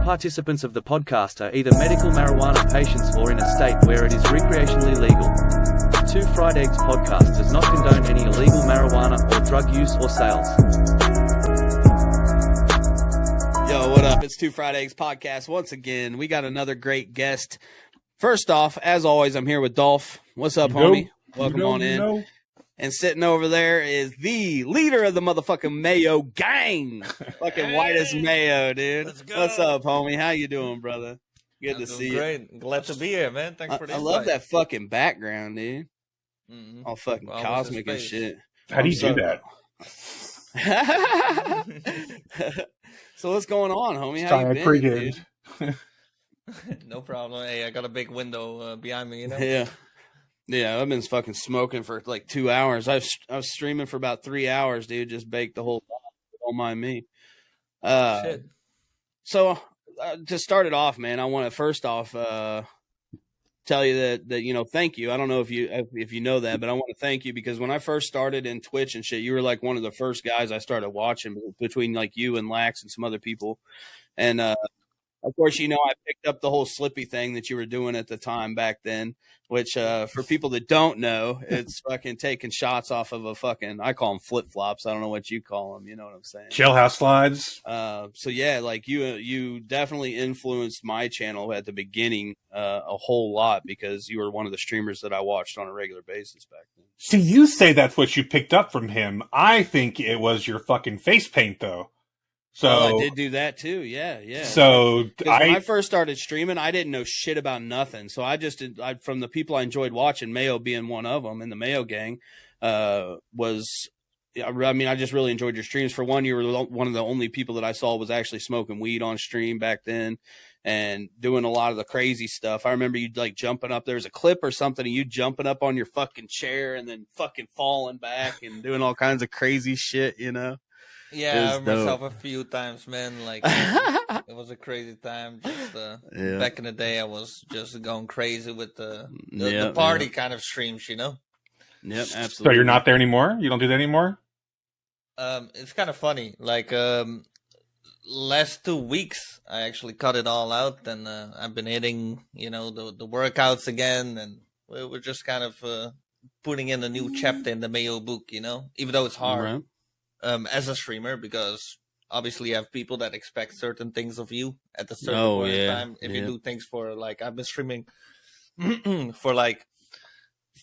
participants of the podcast are either medical marijuana patients or in a state where it is recreationally legal. Two Fried Eggs podcast does not condone any illegal marijuana or drug use or sales. Yo, what up? It's Two Fried Eggs podcast. Once again, we got another great guest. First off, as always, I'm here with Dolph. What's up, homie? Welcome on in. And sitting over there is the leader of the motherfucking Mayo gang. Fucking whitest Mayo, dude. Let's go. What's up, homie? How you doing, brother? Good to see you. Great. Glad to be here, man. Thanks for the I love that fucking background, dude. All fucking cosmic and shit. How do you do that? So what's going on, homie? How you been, dude? No problem. Hey, I got a big window behind me, you know? Yeah, I've been fucking smoking for like 2 hours. I was streaming for about 3 hours, dude. Just baked the whole time. Don't mind me. Shit. So to start it off, man, I want to first off tell you that thank you. I don't know if you know that, but I want to thank you because when I first started in Twitch and shit, you were like one of the first guys I started watching between like you and Lax and some other people. And of course, I picked up the whole Slippy thing that you were doing at the time back then, which for people that don't know, it's fucking taking shots off of I call them flip-flops. I don't know what you call them. You know what I'm saying? Jailhouse slides. So yeah, like you definitely influenced my channel at the beginning a whole lot because you were one of the streamers that I watched on a regular basis back then. See, you say that's what you picked up from him. I think it was your fucking face paint, though. So I did do that too. Yeah. So when I first started streaming, I didn't know shit about nothing. So I from the people I enjoyed watching, Mayo being one of them in the Mayo gang, I just really enjoyed your streams. For one, you were one of the only people that I saw was actually smoking weed on stream back then and doing a lot of the crazy stuff. I remember you like jumping up. There was a clip or something of you jumping up on your fucking chair and then fucking falling back and doing all kinds of crazy shit, Yeah, I remember myself a few times, man. Like, it was a crazy time. Just back in the day, I was just going crazy with the party kind of streams, Yep, absolutely. So you're not there anymore? You don't do that anymore? It's kind of funny. Like, last 2 weeks, I actually cut it all out, and I've been hitting, the workouts again, and we're just kind of putting in a new chapter in the Mayo book, even though it's hard. Right. As a streamer, because obviously you have people that expect certain things of you at a certain point in time. If you do things for like, I've been streaming for like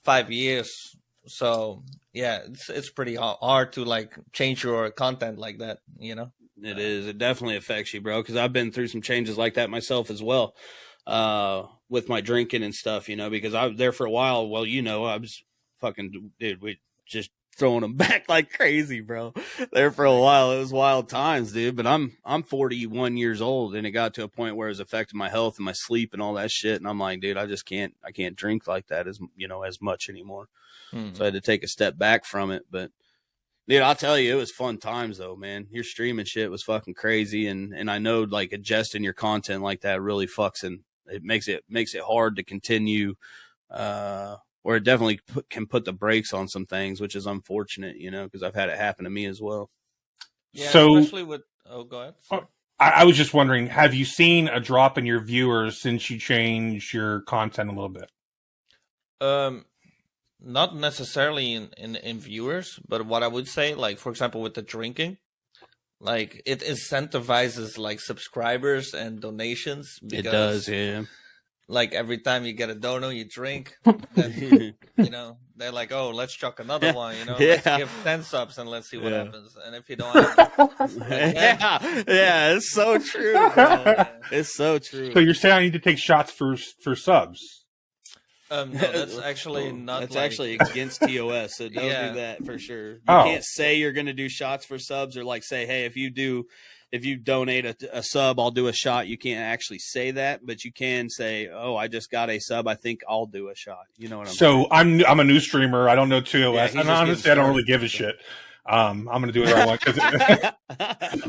5 years. So yeah, it's pretty hard to like change your content like that, It is. It definitely affects you, bro. Cause I've been through some changes like that myself as well. With my drinking and stuff, because I was there for a while. Well, I was fucking, dude, we just throwing them back like crazy, bro. There for a while. It was wild times, dude. But I'm 41 years old, and it got to a point where it was affecting my health and my sleep and all that shit. And I'm like, dude, I can't drink like that as much anymore. So I had to take a step back from it. But dude, I'll tell you, it was fun times though, man. Your streaming shit was fucking crazy, and I know like adjusting your content like that really fucks, and it makes it hard to continue. Or it definitely can put the brakes on some things, which is unfortunate, because I've had it happen to me as well. Yeah, so, especially with... Oh, go ahead. I was just wondering, have you seen a drop in your viewers since you changed your content a little bit? Not necessarily in viewers, but what I would say, like, for example, with the drinking, like, it incentivizes, like, subscribers and donations. Because, it does, yeah. Like, every time you get a dono, you drink, then, they're like, oh, let's chuck another one, let's give 10 subs and let's see what happens. And if you don't have it's so true, bro. It's so true. So you're saying I need to take shots for subs? No, that's actually not. That's actually against TOS, so don't do that for sure. You can't say you're going to do shots for subs or like say, hey, if you donate a sub, I'll do a shot. You can't actually say that, but you can say, oh, I just got a sub. I think I'll do a shot. You know what I'm saying? So I'm a new streamer. I don't know TOS. And honestly, I don't really give a shit. I'm going to do what I want.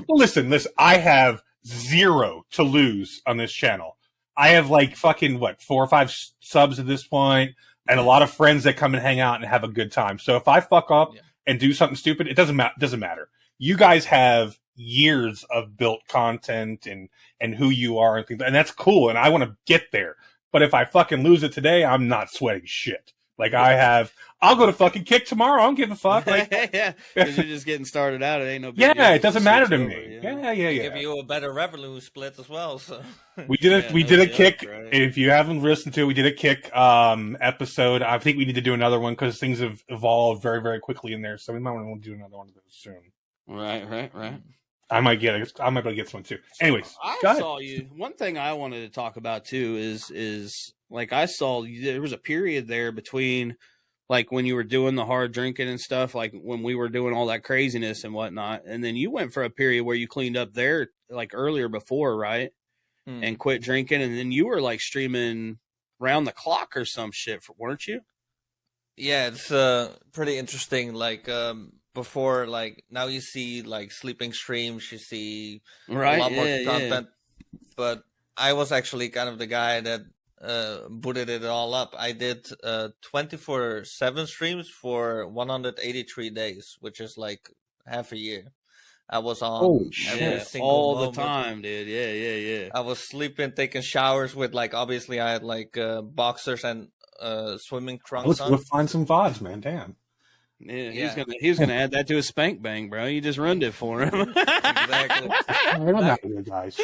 Well, listen, I have zero to lose on this channel. I have like fucking 4 or 5 subs at this point and a lot of friends that come and hang out and have a good time. So if I fuck up and do something stupid, it doesn't matter. You guys have years of built content and who you are and things, and that's cool. And I want to get there. But if I fucking lose it today, I'm not sweating shit. Like I'll go to fucking Kick tomorrow. I don't give a fuck. Like, yeah, because you're just getting started out. It ain't no big yeah, deal. it doesn't matter to Over, me. yeah. Give you a better revenue split as well. So we did a Kick. Right. If you haven't listened to it, we did a Kick episode. I think we need to do another one because things have evolved very, very quickly in there. So we might want to do another one of those soon. Right. I might be able to get some too. Anyways, I saw you. One thing I wanted to talk about too is like I saw there was a period there between like when you were doing the hard drinking and stuff, like when we were doing all that craziness and whatnot, and then you went for a period where you cleaned up there like earlier before, right? And quit drinking, and then you were like streaming round the clock or some shit, weren't you? Yeah, it's pretty interesting. Like before, like now you see like sleeping streams, you see a lot more content. But I was actually kind of the guy that booted it all up. I did 24/7 streams for 183 days, which is like half a year. I was on every single all moment. the time, dude. Yeah. I was sleeping, taking showers with like obviously I had like boxers and swimming trunks on. Let's find some VODs, man. Damn. Yeah, he was gonna add that to his spank bang, bro. You just ruined it for him. Exactly. I'm not good, guys.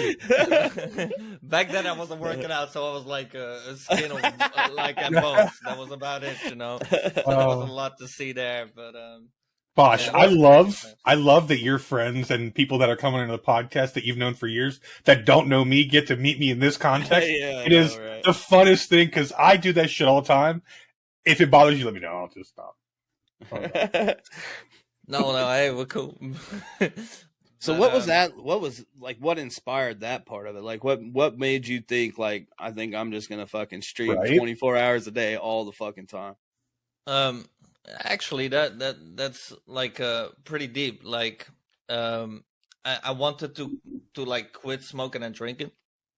Back then I wasn't working out, so I was like a skin of like and bones. That was about it, you know. So there wasn't a lot to see there, but Bosh, I love that your friends and people that are coming into the podcast that you've known for years that don't know me get to meet me in this context. It is the funnest thing because I do that shit all the time. If it bothers you, let me know. I'll just stop. No, hey, we're cool. So what was that? What was like? What inspired that part of it? Like, what made you think like I think I'm just gonna fucking stream 24 hours a day all the fucking time? Actually, that's like pretty deep. Like, I wanted to like quit smoking and drinking,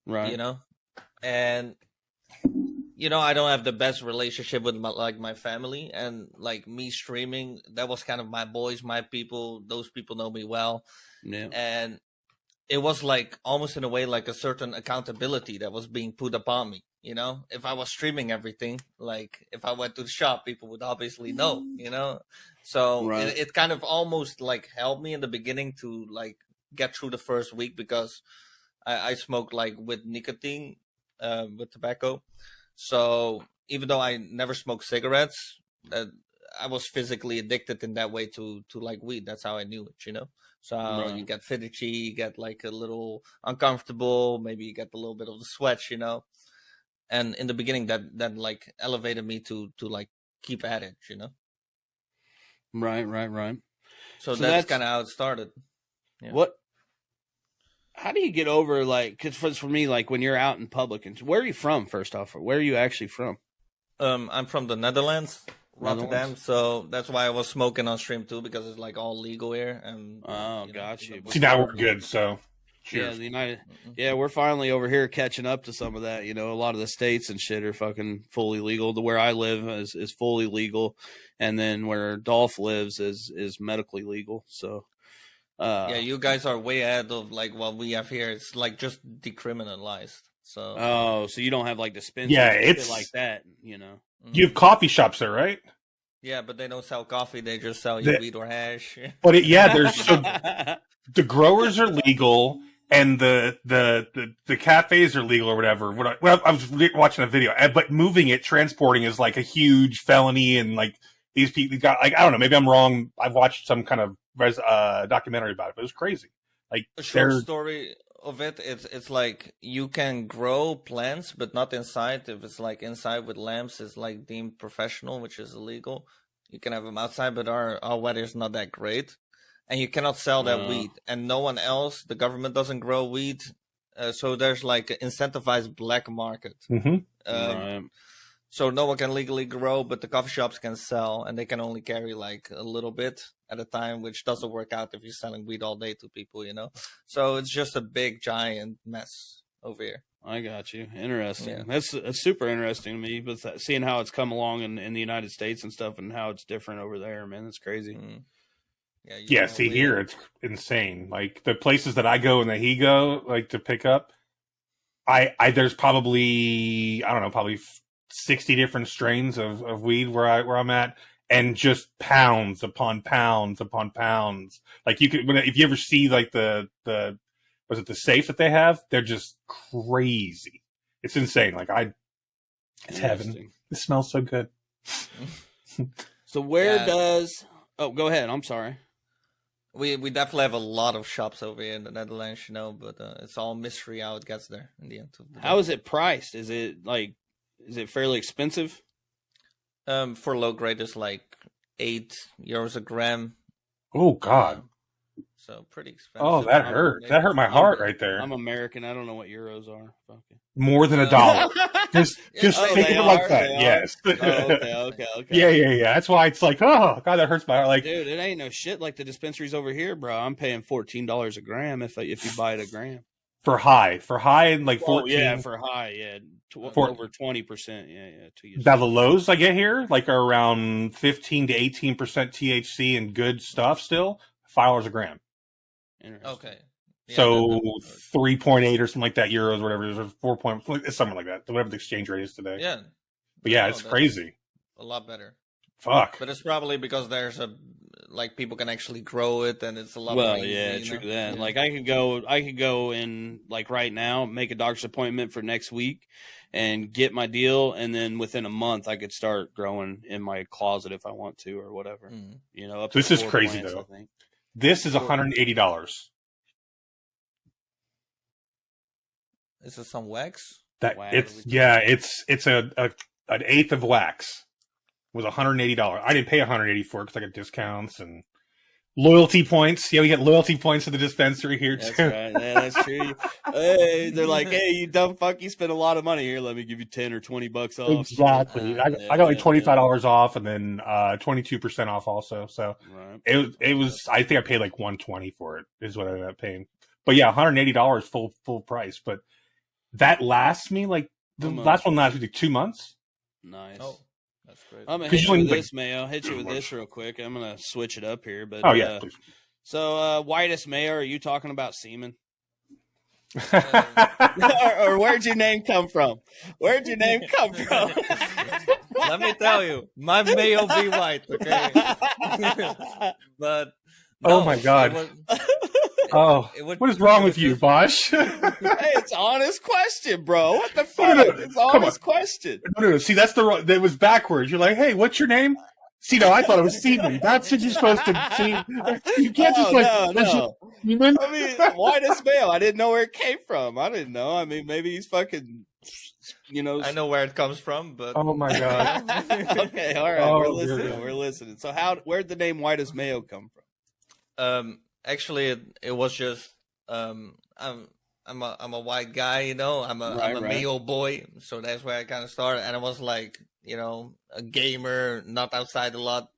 right? You know, and you know I don't have the best relationship with my family, and like me streaming, that was kind of my boys, my people. Those people know me well, and it was like almost in a way like a certain accountability that was being put upon me. You know, if I was streaming everything, like if I went to the shop, people would obviously know, you know? So it kind of almost like helped me in the beginning to like get through the first week because I smoked like with nicotine, with tobacco. So even though I never smoked cigarettes, I was physically addicted in that way to like weed. That's how I knew it, you know? So you get fidgety, you get like a little uncomfortable, maybe you get a little bit of the sweat, you know? And in the beginning, that like elevated me to like keep at it, you know. Right. So that's kind of how it started. Yeah. How do you get over like? Because for me, like when you're out in public, and where are you from? First off, where are you actually from? I'm from the Netherlands, Rotterdam. So that's why I was smoking on stream too, because it's like all legal here. And got you. See, now we're good. So. Cheers. Yeah, we're finally over here catching up to some of that. You know, a lot of the states and shit are fucking fully legal. To where I live is fully legal, and then where Dolph lives is medically legal. So, you guys are way ahead of like what we have here. It's like just decriminalized. So, so you don't have like dispensaries, it's like that. You know, you have coffee shops there, right? Yeah, but they don't sell coffee. They just sell you weed or hash. But there's the growers are legal. And the cafes are legal or whatever. I was watching a video, but moving it, transporting is like a huge felony. And like these people got like, I don't know, maybe I'm wrong. I've watched some kind of documentary about it, but it was crazy. Like a short story of it. It's like you can grow plants, but not inside. If it's like inside with lamps, it's like deemed professional, which is illegal. You can have them outside, but our weather is not that great. And you cannot sell that weed, and no one else. The government doesn't grow weed, so there's like an incentivized black market. So no one can legally grow, but the coffee shops can sell, and they can only carry like a little bit at a time, which doesn't work out if you're selling weed all day to people, you know. So it's just a big giant mess over here. I got you. Interesting. Yeah. That's super interesting to me, but seeing how it's come along in the United States and stuff, and how it's different over there, man, that's crazy. Yeah, see here, it's insane. Like the places that I go and that he go, like to pick up, there's probably I don't know, probably 60 different strains of weed where I'm at, and just pounds upon pounds upon pounds. Like you could, if you ever see like the was it the safe that they have? They're just crazy. It's insane. Like it's heaven. It smells so good. So where does? Oh, go ahead. I'm sorry. We definitely have a lot of shops over here in the Netherlands, but it's all mystery how it gets there in the end. How is it priced? Is it fairly expensive? For low grade, it's like €8 a gram. Oh God! So pretty expensive. Oh, that hurt. That hurt my heart right there. I'm American. I don't know what euros are. Okay. More than $1. Just think of it like that. Yes. Okay. Yeah. That's why it's like, oh God, that hurts my heart. Like, dude, it ain't no shit like the dispensaries over here, bro. I'm paying $14 a gram if you buy it a gram. For high, and like 14. Yeah, for high, yeah, over 20%. Yeah. 2 years. Now the lows I get here, like, are around 15 to 18% THC and good stuff. Still $5 a gram. Okay. Yeah, so 3.8 or something like that euros, whatever it is, or 4. It's something like that. Whatever the exchange rate is today. Yeah. But yeah, it's crazy. A lot better. Fuck. But it's probably because there's people can actually grow it, and it's a lot. Well, more easy, yeah, true that. Yeah. Like I could go in like right now, make a doctor's appointment for next week, and get my deal, and then within a month I could start growing in my closet if I want to or whatever. Up this is crazy plants, though. I think. This is $180. Is it some wax? It's an eighth of wax. It was $180. I didn't pay $180 for it because I got discounts and loyalty points. Yeah, we get loyalty points at the dispensary here too. That's right. Yeah, that's true. Hey, they're like, hey, you dumb fuck, you spent a lot of money here. Let me give you 10 or 20 bucks off. Exactly. I got like $25 off, and then 22% off also. So it was. I think I paid like $120 for it. Is what I ended up paying. But yeah, $180 full price. But that lasts me like the last one lasted me 2 months. Nice. Oh. That's great. I'm gonna hit you with this, Mayo. Hit you with this real quick. I'm gonna switch it up here, but please. So, whitest Mayo, are you talking about semen? or where'd your name come from? Where'd your name come from? Let me tell you, my Mayo be white, okay? But no, oh my God. What is wrong with you, Bosch? Hey, it's an honest question, bro. What the fuck? No. It's an honest question. No. See, that was backwards. You're like, hey, what's your name? See, no, I thought it was semen. That's what you're supposed to see. You can't just no. I mean, whitest male. I didn't know where it came from. I didn't know. I mean, maybe he's fucking, I know where it comes from, but. Oh my God. Okay, all right. We're listening. So where'd the name whitest Mayo come from? Actually, it was just I'm a white guy, I'm a Mayo boy, so that's where I kind of started. And I was like, a gamer, not outside a lot,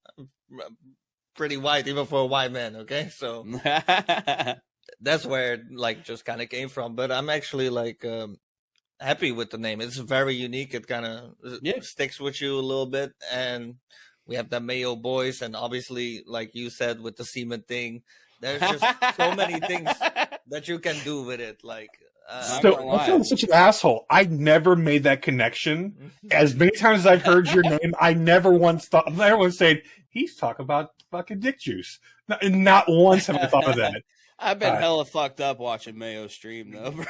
pretty white even for a white man. Okay, so that's where it just kind of came from. But I'm actually happy with the name. It's very unique. It kind of sticks with you a little bit, and we have the Mayo boys, and obviously, like you said, with the semen thing. There's just so many things that you can do with it. I feel such an asshole. I never made that connection. As many times as I've heard your name, I never once said, he's talking about fucking dick juice. Not once have I thought of that. I've been hella fucked up watching Mayo stream, though, bro.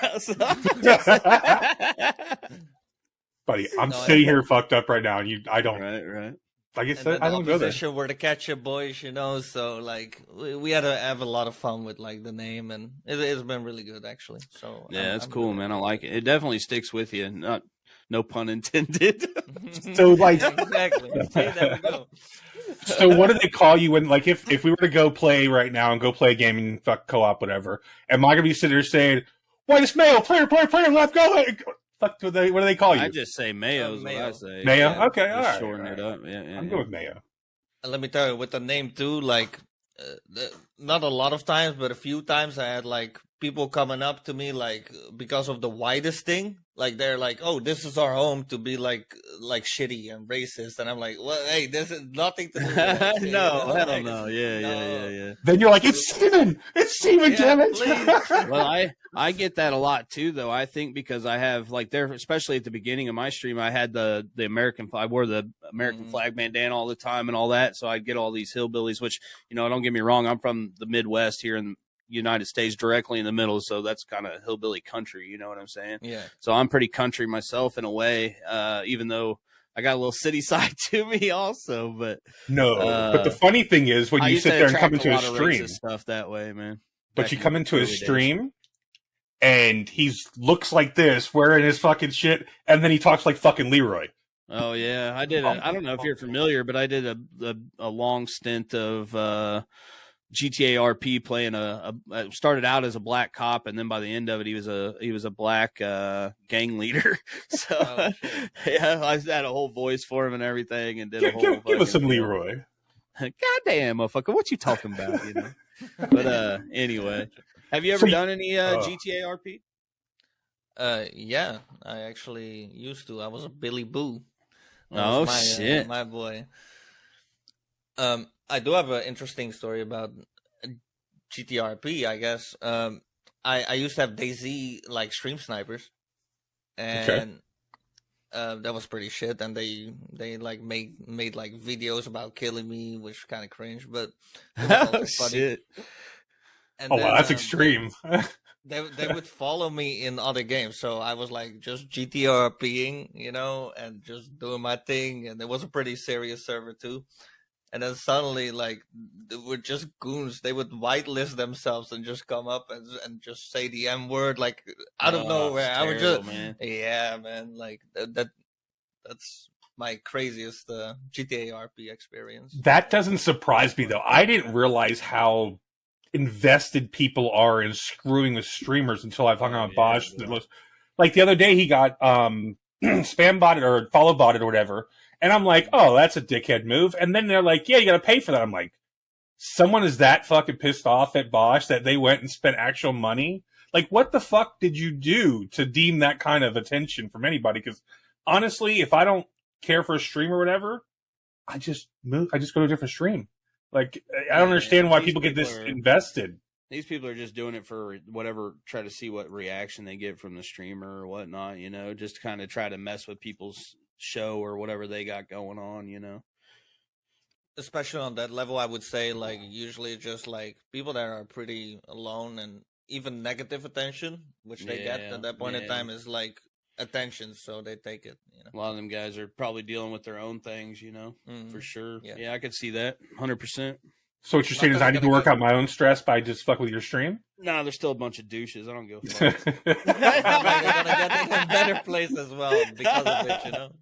Buddy, I'm sitting here fucked up right now, and I don't. Right. Like I said, I don't go there. We're the catcher boys, so we had to have a lot of fun with the name, and it's been really good actually. So yeah, that's cool, man. I like it. It definitely sticks with you. No pun intended. So exactly. There we go. So what do they call you when if we were to go play right now and go play a game and fuck co-op whatever? Am I gonna be sitting there saying, "Whitest Mayo, player, left, go"? What do they call you? I just say Mayo is what I say. Mayo? Yeah. Okay, all right. Shorten it up. Yeah. I'm good with Mayo. Let me tell you, with the name too, not a lot of times, but a few times I had people coming up to me like because of the whitest thing, like they're like, "Oh, this is our home," to be like shitty and racist, and I'm like, "Well, hey, this is nothing to do with that shit, No, you know? hell no. Yeah. Then you're like, it's Steven, damn it. Well, I get that a lot too, though. I think because I have like there, especially at the beginning of my stream, I had the American. I wore the American flag bandana all the time and all that, so I'd get all these hillbillies. Which, you know, don't get me wrong, I'm from the Midwest here in United States, directly in the middle, so that's kind of hillbilly country, you know what I'm saying? Yeah. So I'm pretty country myself in a way, even though I got a little city side to me also. But but the funny thing is when you sit there and come into a stream, stuff that way, man. But you come into a stream and he looks like this, wearing his fucking shit, and then he talks like fucking Leroy. Oh yeah, I did. I don't know if you're familiar, but I did a long stint of GTA RP playing started out as a black cop, and then by the end of it he was a black gang leader. So yeah, I had a whole voice for him and everything, and did a whole give us some Leroy. Goddamn motherfucker, what you talking about, you know? But anyway, have you ever done any GTA RP? Yeah, I actually used to. I was a Billy Boo. Shit, my boy. I do have an interesting story about GTRP, I guess. I used to have DayZ like stream snipers, and that was pretty shit. And they like made like videos about killing me, which kind of cringe, but it was also funny. Shit. And wow, that's extreme. They would follow me in other games, so I was like just GTRPing, you know, and just doing my thing. And it was a pretty serious server too. And then suddenly, like, they were just goons. They would whitelist themselves and just come up and just say the M word, like, out of nowhere. I would just, man. Yeah, man, like, that's my craziest GTA RP experience. That doesn't surprise me, though. I didn't realize how invested people are in screwing with streamers until I've hung out with Bosch. Like, the other day, he got spam botted or follow botted or whatever. And I'm like, oh, that's a dickhead move. And then they're like, yeah, you got to pay for that. I'm like, someone is that fucking pissed off at Bosch that they went and spent actual money? Like, what the fuck did you do to deem that kind of attention from anybody? Because honestly, if I don't care for a stream or whatever, I just move. I just go to a different stream. Like, I don't understand why people get this invested. These people are just doing it for whatever, try to see what reaction they get from the streamer or whatnot, you know, just kind of try to mess with people's show or whatever they got going on, you know. Especially on that level, I would say, like, usually just like people that are pretty alone, and even negative attention, which they get at that point in time, is like attention, so they take it, you know. A lot of them guys are probably dealing with their own things, you know, for sure. Yeah, I could see that 100%. So what you're saying is I need to work out my own stress by just fuck with your stream? Nah, there's still a bunch of douches. I don't give a fuck. They're gonna get in a better place as well because of it, you know.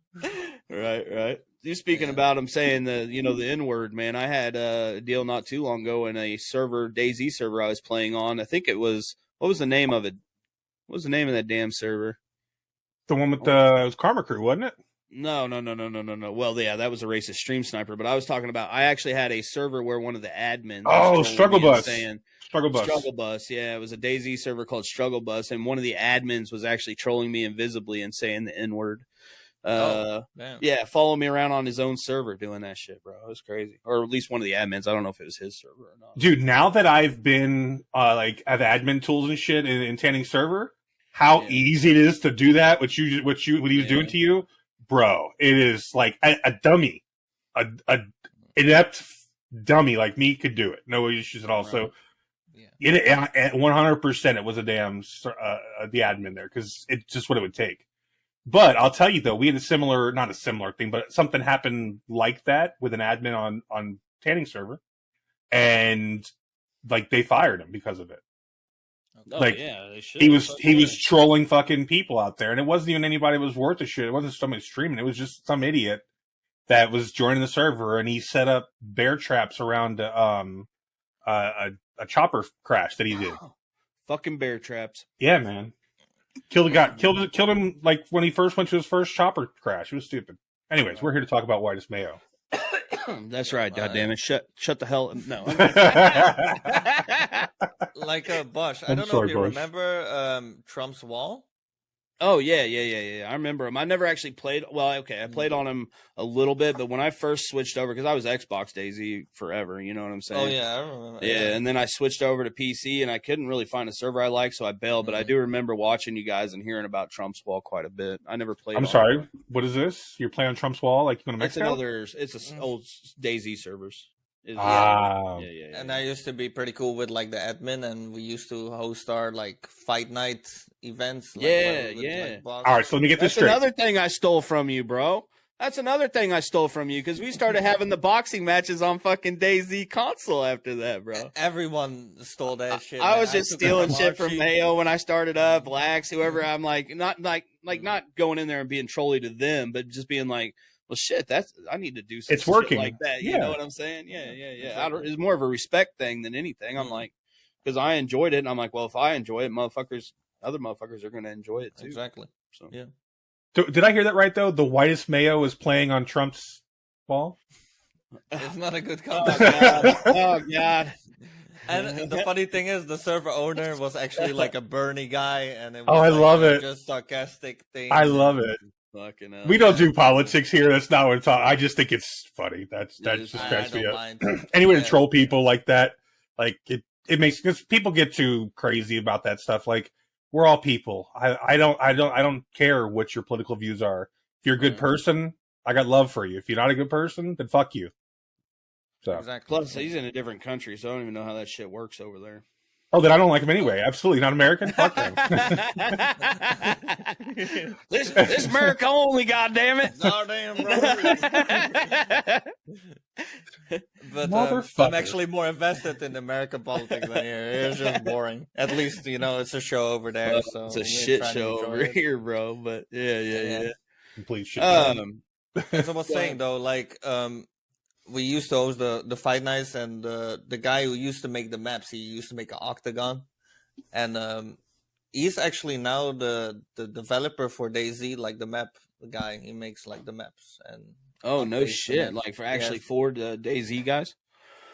Right. You speaking about them saying the N-word, man. I had a deal not too long ago in a server, DayZ server I was playing on. I think it was, what was the name of it? What was the name of that damn server? The one with it was Karma Crew, wasn't it? No. Well, yeah, that was a racist stream sniper, but I was talking about, I actually had a server where one of the admins. Oh, Struggle Bus. Struggle Bus. Yeah, it was a DayZ server called Struggle Bus, and one of the admins was actually trolling me invisibly and saying the N-word. Yeah, follow me around on his own server doing that shit, bro. It was crazy. Or at least one of the admins. I don't know if it was his server or not. Dude, now that I've been have admin tools and shit in Tanning server, how easy it is to do that, what he was doing to you, bro. It is like a dummy, a inept dummy like me could do it. No issues at all. Right. So at 100%, it was a damn the admin there, because it's just what it would take. But I'll tell you though, we had not a similar thing, but something happened like that with an admin on Tanning server, and like they fired him because of it. They should. He was trolling fucking people out there, and it wasn't even anybody that was worth a shit. It wasn't somebody streaming. It was just some idiot that was joining the server, and he set up bear traps around a chopper crash that he did. Fucking bear traps. Yeah, man. Killed him like when he first went to his first chopper crash. It was stupid. Anyways, we're here to talk about Whitest Mayo. That's right. God damn it! Shut the hell. No. Like Bosch. I don't know if you remember Trump's Wall. Oh yeah. I remember him. I never actually played. Well, okay, I played on him a little bit, but when I first switched over, because I was Xbox DayZ forever, you know what I'm saying? Oh yeah, I remember. Yeah, and then I switched over to PC, and I couldn't really find a server I liked, so I bailed. But I do remember watching you guys and hearing about Trump's Wall quite a bit. I never played. I'm sorry. What is this? You're playing on Trump's Wall? Like you going to Mexico? It's an old DayZ servers. Yeah. And I used to be pretty cool with like the admin, and we used to host our like fight night events. Like, Like, all right, so let me get this straight. That's another thing I stole from you, bro. That's another thing I stole from you, because we started having the boxing matches on fucking DayZ console after that, bro. Everyone stole that shit. I was just stealing shit from Mayo when I started up, Lax, whoever. I'm like, not going in there and being trolly to them, but just being like, well, shit, I need to do something. It's working like that. You know what I'm saying? Yeah. It's more of a respect thing than anything. I'm like, because I enjoyed it, and I'm like, well, if I enjoy it, other motherfuckers are going to enjoy it too. Exactly. So yeah. Did I hear that right though? The whitest Mayo is playing on Trump's Wall. It's not a good comment. Oh god. And the funny thing is, the server owner was actually like a Bernie guy, and it was I love it. Just sarcastic thing. I love it. Fucking hell. We don't do politics here. That's not what it's all. I just think it's funny. That just cracks me up. Anyway, to troll people like that, like it makes, because people get too crazy about that stuff. Like, we're all people. I don't care what your political views are. If you're a good person, I got love for you. If you're not a good person, then fuck you. So exactly. Plus, he's in a different country, so I don't even know how that shit works over there. Oh, then I don't like him anyway. Absolutely not American. Fuck him. this America only, goddammit. Goddamn, brother. But I'm actually more invested in American politics than here. It's just boring. At least, it's a show over there. So it's a shit show over here, bro. But yeah. Complete shit. As I was saying, though, like, we used to host the fight nights, and the guy who used to make the maps, he used to make an octagon, and he's actually now the developer for DayZ, like the map guy. He makes like the maps and no shit, like for the DayZ guys.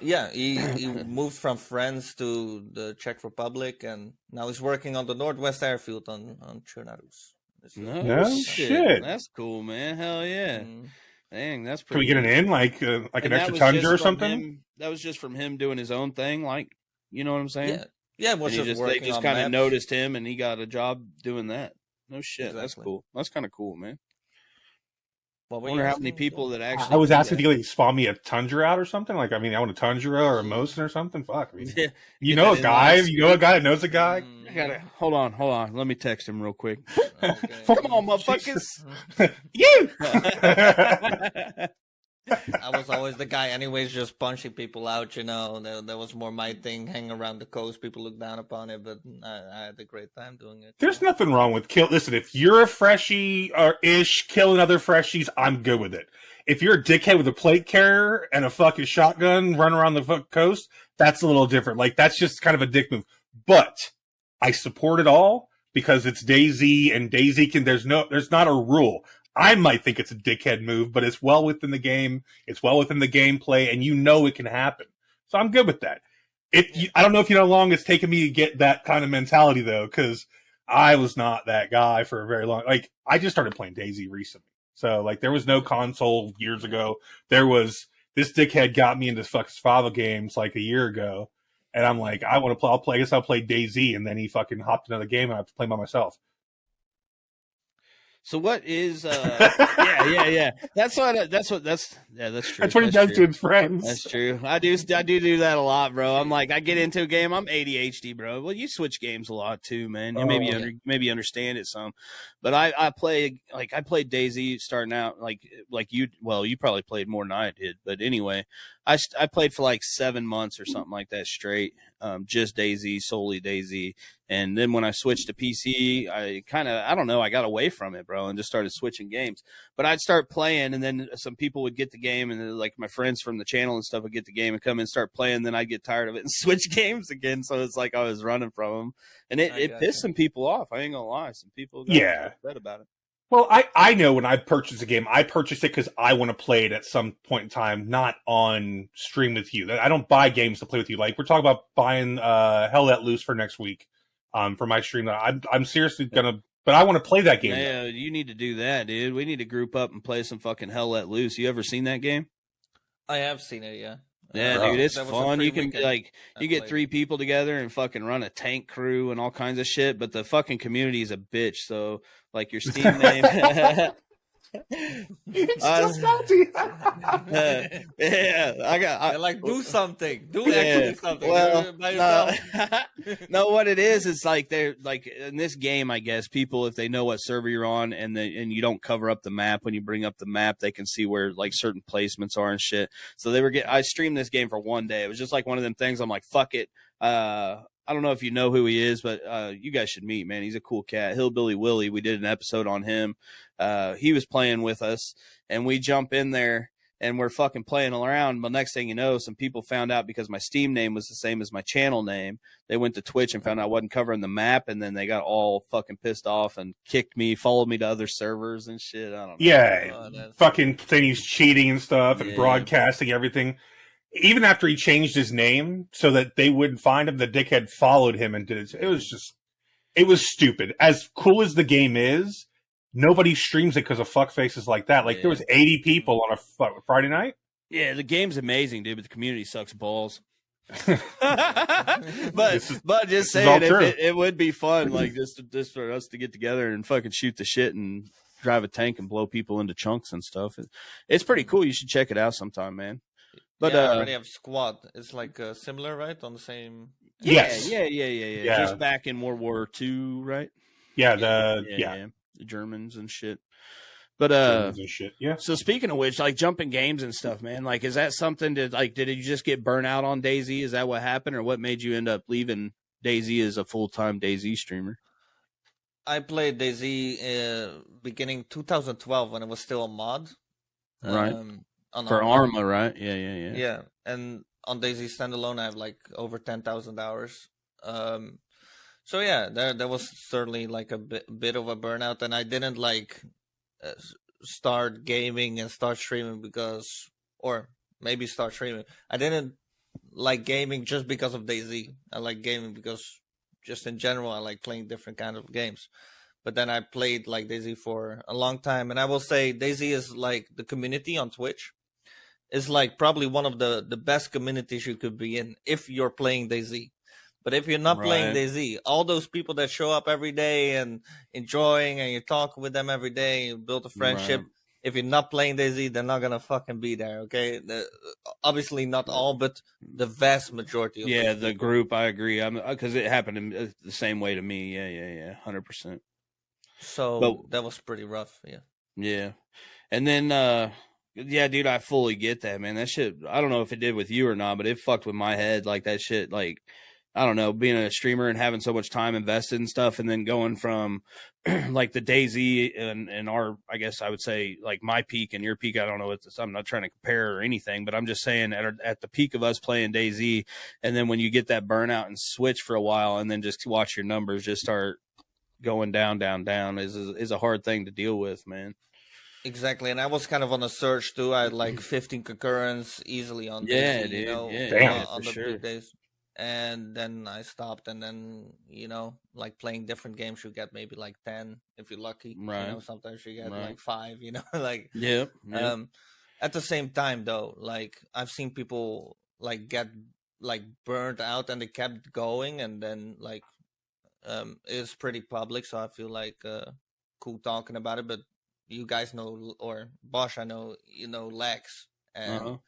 Yeah, he moved from France to the Czech Republic, and now he's working on the Northwest Airfield on Chernarus. No shit, that's cool, man. Hell yeah. Dang, that's pretty. Can we get an in, like an extra tundra or something? That was just from him doing his own thing, like, you know what I'm saying? Yeah. They just kind of noticed him, and he got a job doing that. No shit, That's cool. That's kind of cool, man. I wonder how many people that actually. I was asking to spawn me a tundra out or something. Like, I want a tundra or a Mosin or something. Fuck. You know a guy. You know a guy that knows a guy. I gotta hold on. Let me text him real quick. Okay. Come on, motherfuckers. You. I was always the guy, anyways, just punching people out. That was more my thing. Hang around the coast, people look down upon it, but I had a great time doing it. There's nothing wrong with kill. Listen, if you're a freshie or ish killing other freshies, I'm good with it. If you're a dickhead with a plate carrier and a fucking shotgun running around the coast, that's a little different. Like, that's just kind of a dick move. But I support it all because it's DayZ, and DayZ there's not a rule. I might think it's a dickhead move, but it's well within the game. It's well within the gameplay, and it can happen. So I'm good with that. I don't know if you know how long it's taken me to get that kind of mentality, though, because I was not that guy for a very long. Like, I just started playing DayZ recently, so like there was no console years ago. There was this dickhead got me into fucking survival games like a year ago, and I'm like, I want to play. I guess I'll play DayZ, and then he fucking hopped another game, and I have to play by myself. So what is yeah. That's true. That's what he does to his friends. That's true. I do that a lot, bro. I'm like, I get into a game, I'm ADHD, bro. Well, you switch games a lot too, man. You maybe understand it some. But I played DayZ starting out like you probably played more than I did. But anyway, I played for like 7 months or something like that straight. Just DayZ, solely DayZ. And then when I switched to PC, I got away from it, bro, and just started switching games. But I'd start playing, and then some people would get the game, and then, like, my friends from the channel and stuff would get the game and come in and start playing. Then I'd get tired of it and switch games again. So it's like I was running from them, and it pissed some people off. I ain't gonna lie, some people got upset about it. Well, I know when I purchase a game, I purchase it because I want to play it at some point in time, not on stream with you. I don't buy games to play with you. Like, we're talking about buying Hell Let Loose for next week for my stream. I'm seriously going to, but I want to play that game. Yeah, you need to do that, dude. We need to group up and play some fucking Hell Let Loose. You ever seen that game? I have seen it, yeah. Yeah, dude, it's fun. You can you get 3 people together and fucking run a tank crew and all kinds of shit. But the fucking community is a bitch. So like your Steam name, it's just salty. Yeah, I like do something, actually something. Well, by yourself. No, what it is like they're like in this game. I guess people, if they know what server you're on and you don't cover up the map when you bring up the map, they can see where like certain placements are and shit. So I streamed this game for one day. It was just like one of them things. I'm like, fuck it. I don't know if you know who he is, but you guys should meet, man. He's a cool cat. Hillbilly Willie. We did an episode on him. He was playing with us, and we jump in there, and we're fucking playing around. But next thing you know, some people found out because my Steam name was the same as my channel name. They went to Twitch and found out I wasn't covering the map, and then they got all fucking pissed off and kicked me, followed me to other servers and shit. I don't know. Yeah, fucking saying he's cheating and stuff and broadcasting everything. Even after he changed his name so that they wouldn't find him, the dickhead followed him and did it. It was stupid. As cool as the game is, nobody streams it because of fuckfaces like that. Like, there was 80 people on a Friday night. Yeah, the game's amazing, dude, but the community sucks balls. but just saying, it would be fun, like just for us to get together and fucking shoot the shit and drive a tank and blow people into chunks and stuff. It's pretty cool. You should check it out sometime, man. But I already have Squad. It's like similar, right? On the same. Yes. Yeah. Just back in World War II, right? Yeah. The Germans and shit. But So speaking of which, like jumping games and stuff, man. Like, is that something did you just get burnt out on DayZ? Is that what happened, or what made you end up leaving DayZ as a full-time DayZ streamer? I played DayZ beginning 2012 when it was still a mod. Right. For Arma, right? Yeah. Yeah, and on DayZ standalone, I have like over 10,000 hours. So yeah, there was certainly like a bit of a burnout, and I didn't like start gaming and start streaming I didn't like gaming just because of DayZ. I like gaming because just in general, I like playing different kind of games. But then I played like DayZ for a long time, and I will say DayZ is like the community on Twitch is like probably one of the best communities you could be in if you're playing DayZ. But if you're not playing DayZ, all those people that show up every day and enjoying and you talk with them every day, you build a friendship. Right. If you're not playing DayZ, they're not gonna fucking be there. Okay, obviously not all, but the vast majority. Of the group. I agree. Because it happened the same way to me. Yeah, 100%. So that was pretty rough. Yeah, and then. Yeah, dude, I fully get that, man. That shit, I don't know if it did with you or not, but it fucked with my head. Like, that shit, like, I don't know, being a streamer and having so much time invested in stuff, and then going from, like, the DayZ and our, I guess I would say, like, my peak and your peak, I don't know, I'm not trying to compare or anything, but I'm just saying at the peak of us playing DayZ, and then when you get that burnout and switch for a while, and then just watch your numbers just start going down is a hard thing to deal with, man. Exactly, and I was kind of on a surge too. I had like 15 concurrents easily on DayZ, dude. On the big days. And then I stopped, and then, like playing different games, you get maybe like 10 if you're lucky. Right. Sometimes you get like 5, like. Yep. At the same time, though, like I've seen people like get like burnt out, and they kept going, and then like it's pretty public, so I feel like cool talking about it, but. You guys know, or Bosch, I know, Lex, and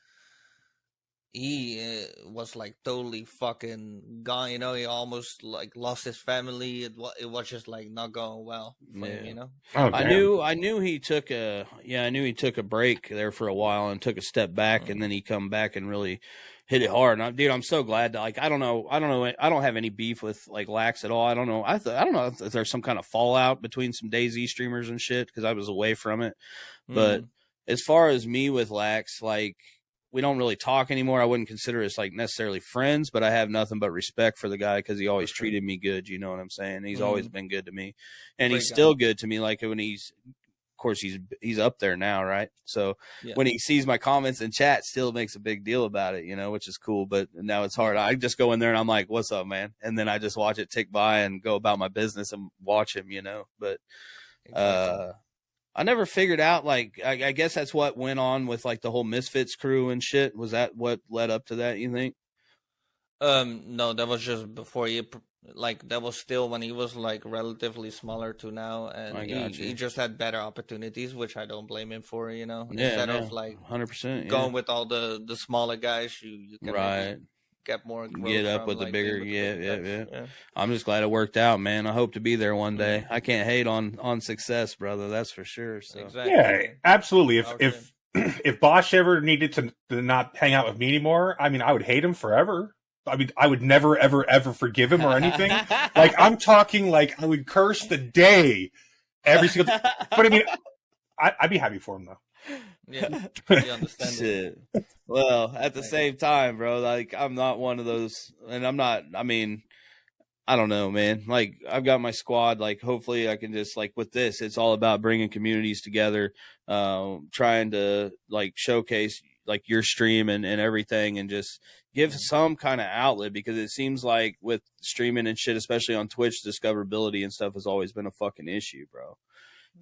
he was like totally fucking gone. He almost like lost his family. It was just like not going well for him. Oh, I knew he took a break there for a while and took a step back, and then he come back and really hit it hard. And I'm so glad that, like, I don't have any beef with like Lax at all. I don't know. I don't know if there's some kind of fallout between some DayZ streamers and shit, because I was away from it. But as far as me with Lax, like, we don't really talk anymore. I wouldn't consider us like necessarily friends, but I have nothing but respect for the guy because he always treated me good. You know what I'm saying? He's always been good to me, and he's still good to me. Like when he's course he's up there now, right? So when he sees my comments in chat, still makes a big deal about it, you know, which is cool. But now it's hard. I just go in there and I'm like, "What's up, man?" And then I just watch it tick by and go about my business and watch him, you know. But I never figured out, like, I guess that's what went on with like the whole Misfits crew and shit. Was that what led up to that, you think? No, that was just before that was still when he was like relatively smaller to now, and he just had better opportunities, which I don't blame him for, you know. Instead of like 100% going with all the smaller guys, you can get more growth, get up with the bigger yeah. I'm just glad it worked out, man. I hope to be there one day. I can't hate on success, brother, that's for sure. So. Exactly. Yeah, absolutely. If Bosch ever needed to not hang out with me anymore, I mean, I would hate him forever. I mean, I would never, ever, ever forgive him or anything. Like, I'm talking like I would curse the day every single day. But I mean, I'd be happy for him, though. Yeah, you understand. Shit. Well, at the same time, bro, like, I'm not one of those, and I'm not, I mean, I don't know, man. Like, I've got my squad. Like, hopefully I can just, like, with this, it's all about bringing communities together, trying to, like, showcase, like, your stream and everything, and just give some kind of outlet, because it seems like with streaming and shit, especially on Twitch, discoverability and stuff has always been a fucking issue, bro.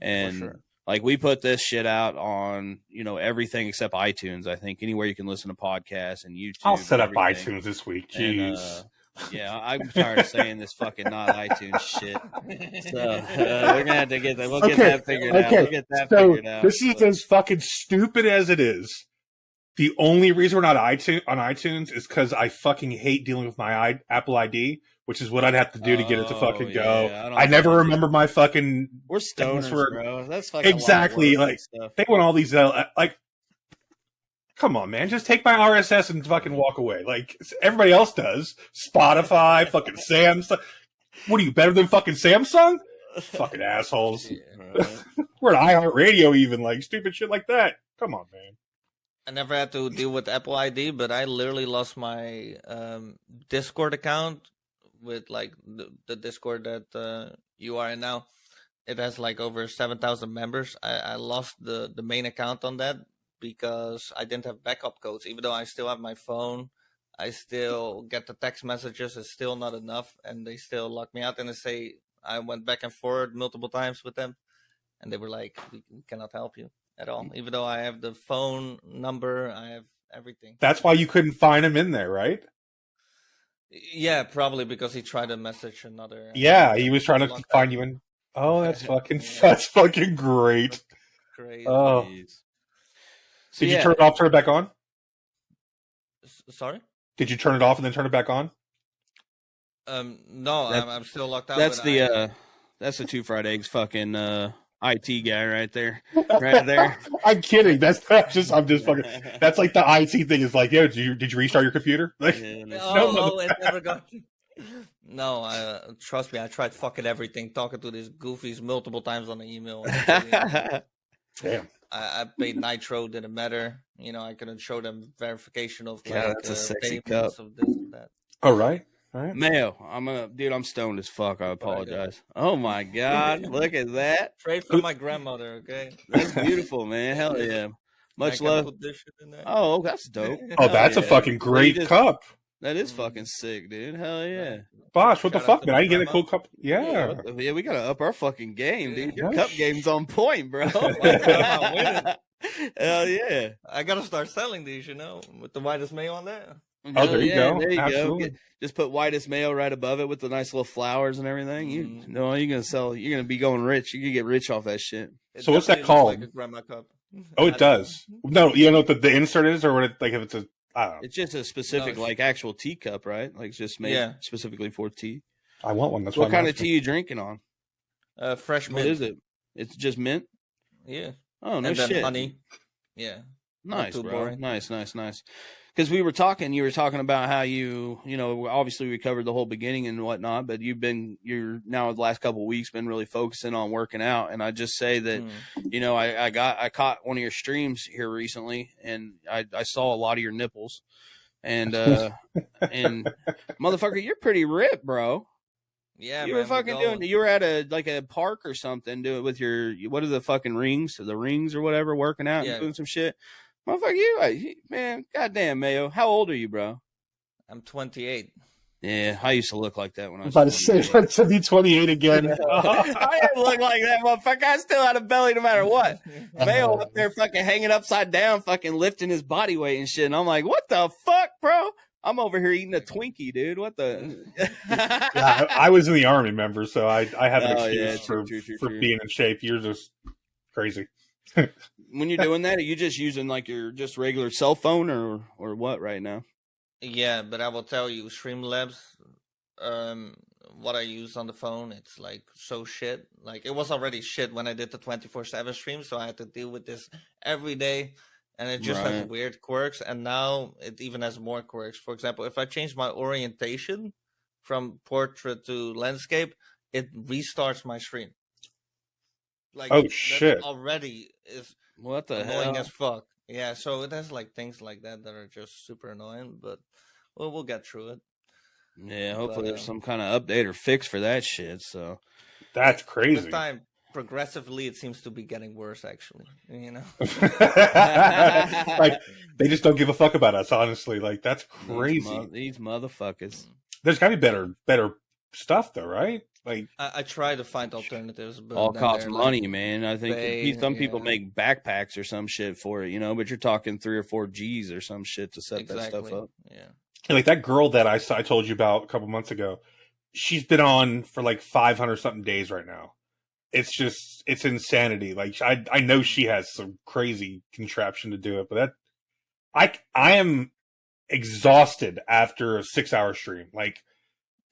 And like, we put this shit out on, you know, everything except iTunes. I think anywhere you can listen to podcasts and YouTube. I'll set up iTunes this week. Jeez. And, yeah, I'm tired of saying this fucking not iTunes shit. So we're gonna have to get that. We'll get that figured out. We'll get that figured out. This is as fucking stupid as it is. The only reason we're not on iTunes is because I fucking hate dealing with my Apple ID, which is what I'd have to do to get it to fucking go. I never remember my fucking. We're stoners, bro. That's fucking exactly like they want all these like. Come on, man! Just take my RSS and fucking walk away, like everybody else does. Spotify, fucking Samsung. What are you, better than fucking Samsung? Fucking assholes. Yeah, we're at iHeartRadio, even, like, stupid shit like that. Come on, man. I never had to deal with Apple ID, but I literally lost my Discord account with, like, the Discord that you are in now. It has, like, over 7,000 members. I lost the main account on that because I didn't have backup codes. Even though I still have my phone, I still get the text messages. It's still not enough, and they still lock me out. And they say I went back and forth multiple times with them, and they were like, we cannot help you at all. Even though I have the phone number, I have everything. That's why you couldn't find him in there, right? Yeah, probably because he tried to message another. Yeah, he was trying to find you in. Oh, that's fucking that's fucking great. Crazy. Oh. Did you turn it off, turn it back on? Sorry? Did you turn it off and then turn it back on? No, I'm still locked out. That's the Two Fried Eggs fucking IT guy right there. Right there. I'm kidding. I'm just fucking. That's like the IT thing is like, yo, did you restart your computer? Like, no, it never got. No, trust me, I tried fucking everything, talking to these goofies multiple times on the email. Damn. I paid Nitro, didn't matter. You know, I couldn't show them verification of that's a sexy cup. Of this and that. All right. All right. Mayo, I'm stoned as fuck. I apologize. Oh my god, look at that. Trade for my grandmother, okay? That's beautiful, man. Hell yeah. Much love. Oh, that's dope. Oh, that's a fucking great cup. That is fucking sick, dude. Hell yeah. Bosh, what the fuck, man? I get a cool cup. Yeah. Yeah, we gotta up our fucking game, dude. Your cup game's on point, bro. Hell yeah. I gotta start selling these, you know, with the whitest mayo on there. Oh, there you go. There you Absolutely. go. Just put whitest mayo right above it with the nice little flowers and everything. You're gonna be going rich. You can get rich off that shit. So what's that called? Like a grandma cup. Oh, it does. No, you know what the insert is, or what it, like if it's a. I don't know. It's just a specific, like, actual teacup, right? Like, it's just made specifically for tea. I want one. That's what kind of tea you drinking on? Fresh mint. What is it? It's just mint? Yeah. Oh, no and shit. Then honey. Yeah. Nice, bro. Boring. Nice. Because you were talking about how you know, obviously we covered the whole beginning and whatnot, but you're now the last couple of weeks been really focusing on working out. And I just say that, you know, I caught one of your streams here recently, and I saw a lot of your nipples, and and motherfucker, you're pretty ripped, bro. Yeah, you man, were fucking doing. You were at a park or something, doing with your what are the fucking rings or whatever, working out and doing some shit. Motherfucker, man, goddamn Mayo. How old are you, bro? I'm 28. Yeah, I used to look like that when I was about to say to be 28 again. I didn't look like that, motherfucker. I still had a belly no matter what. Mayo up there fucking hanging upside down, fucking lifting his body weight and shit. And I'm like, what the fuck, bro? I'm over here eating a Twinkie, dude. What the? Yeah, I was in the Army, member, so I have an excuse for being in shape. You're just crazy. When you're doing that, are you just using like your just regular cell phone or what right now? Yeah, but I will tell you, Streamlabs, what I use on the phone, it's like so shit. Like it was already shit when I did the 24/7 stream, so I had to deal with this every day, and it just has weird quirks. And now it even has more quirks. For example, if I change my orientation from portrait to landscape, it restarts my stream. Like, oh shit! Already is what the annoying hell? As fuck. Yeah, so it has like things like that are just super annoying, but we'll get through it. Yeah, hopefully there's some kind of update or fix for that shit. So that's crazy. With time, progressively, it seems to be getting worse. Actually, you know, like they just don't give a fuck about us. Honestly, like that's crazy. These motherfuckers. There's got to be better stuff, though, right? Like I try to find alternatives, but all costs money, man. I think some people make backpacks or some shit for it, you know. But you're talking 3 or 4 G's or some shit to set that stuff up. Yeah, like that girl that I told you about a couple months ago. She's been on for like 500 something days right now. It's insanity. Like I know she has some crazy contraption to do it, but I am exhausted after a 6-hour stream. Like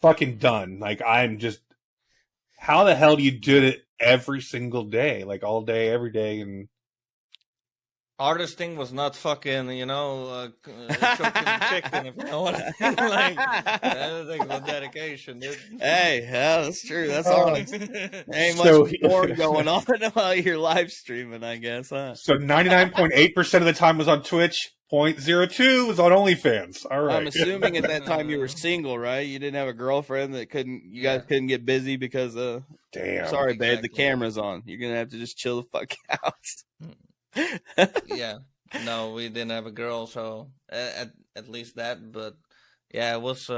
fucking done. Like I'm just. How the hell do you do it every single day? Like all day, every day, and hardest thing was not fucking, choking chicken, if you know what I mean. Like, that thing was dedication, dude. Hey, yeah, that's true. That's honest. Ain't much porn going on while you're live streaming, I guess, huh? So 99.8% of the time was on Twitch. 0.02 was on OnlyFans. All right. I'm assuming at that time you were single, right? You didn't have a girlfriend you guys couldn't get busy because damn. Sorry, babe, the camera's on. You're gonna have to just chill the fuck out. Yeah. No, we didn't have a girl, so at least that, but yeah, it was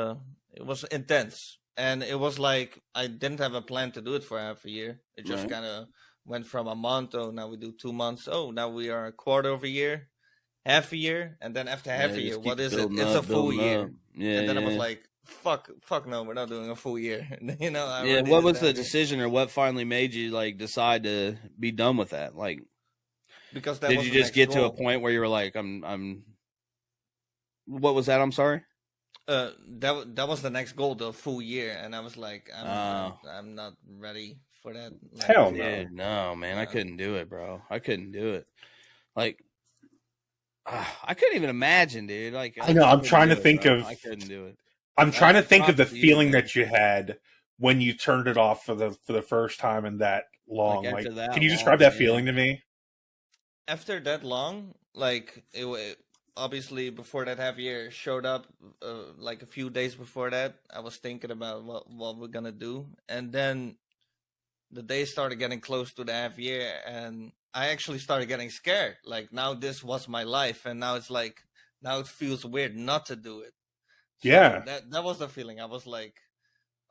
intense. And it was like I didn't have a plan to do it for half a year. It just kinda went from a month, now we do 2 months, now we are a quarter of a year. Half a year, and then after half a year, what is it? It's a full year. Yeah, and then I was like, fuck no, we're not doing a full year. You know? What was the decision, or what finally made you like decide to be done with that? Like, because that did was you just get goal. to a point where you were like, I'm. What was that? I'm sorry. That was the next goal, the full year, and I was like, I'm not ready for that. Like, hell no, yeah, no, man, I couldn't do it, bro. I couldn't do it. Like. I couldn't even imagine, dude. Like I know. I'm trying to think of. I couldn't do it. I'm trying to think of the feeling that you had when you turned it off for the first time in that long. Like, can you describe that feeling to me? After that long, like it obviously before that half year showed up, like a few days before that, I was thinking about what we're gonna do, and then the days started getting close to the half year, and I actually started getting scared. Like now this was my life, and now it's like now it feels weird not to do it. So yeah, that was the feeling. I was like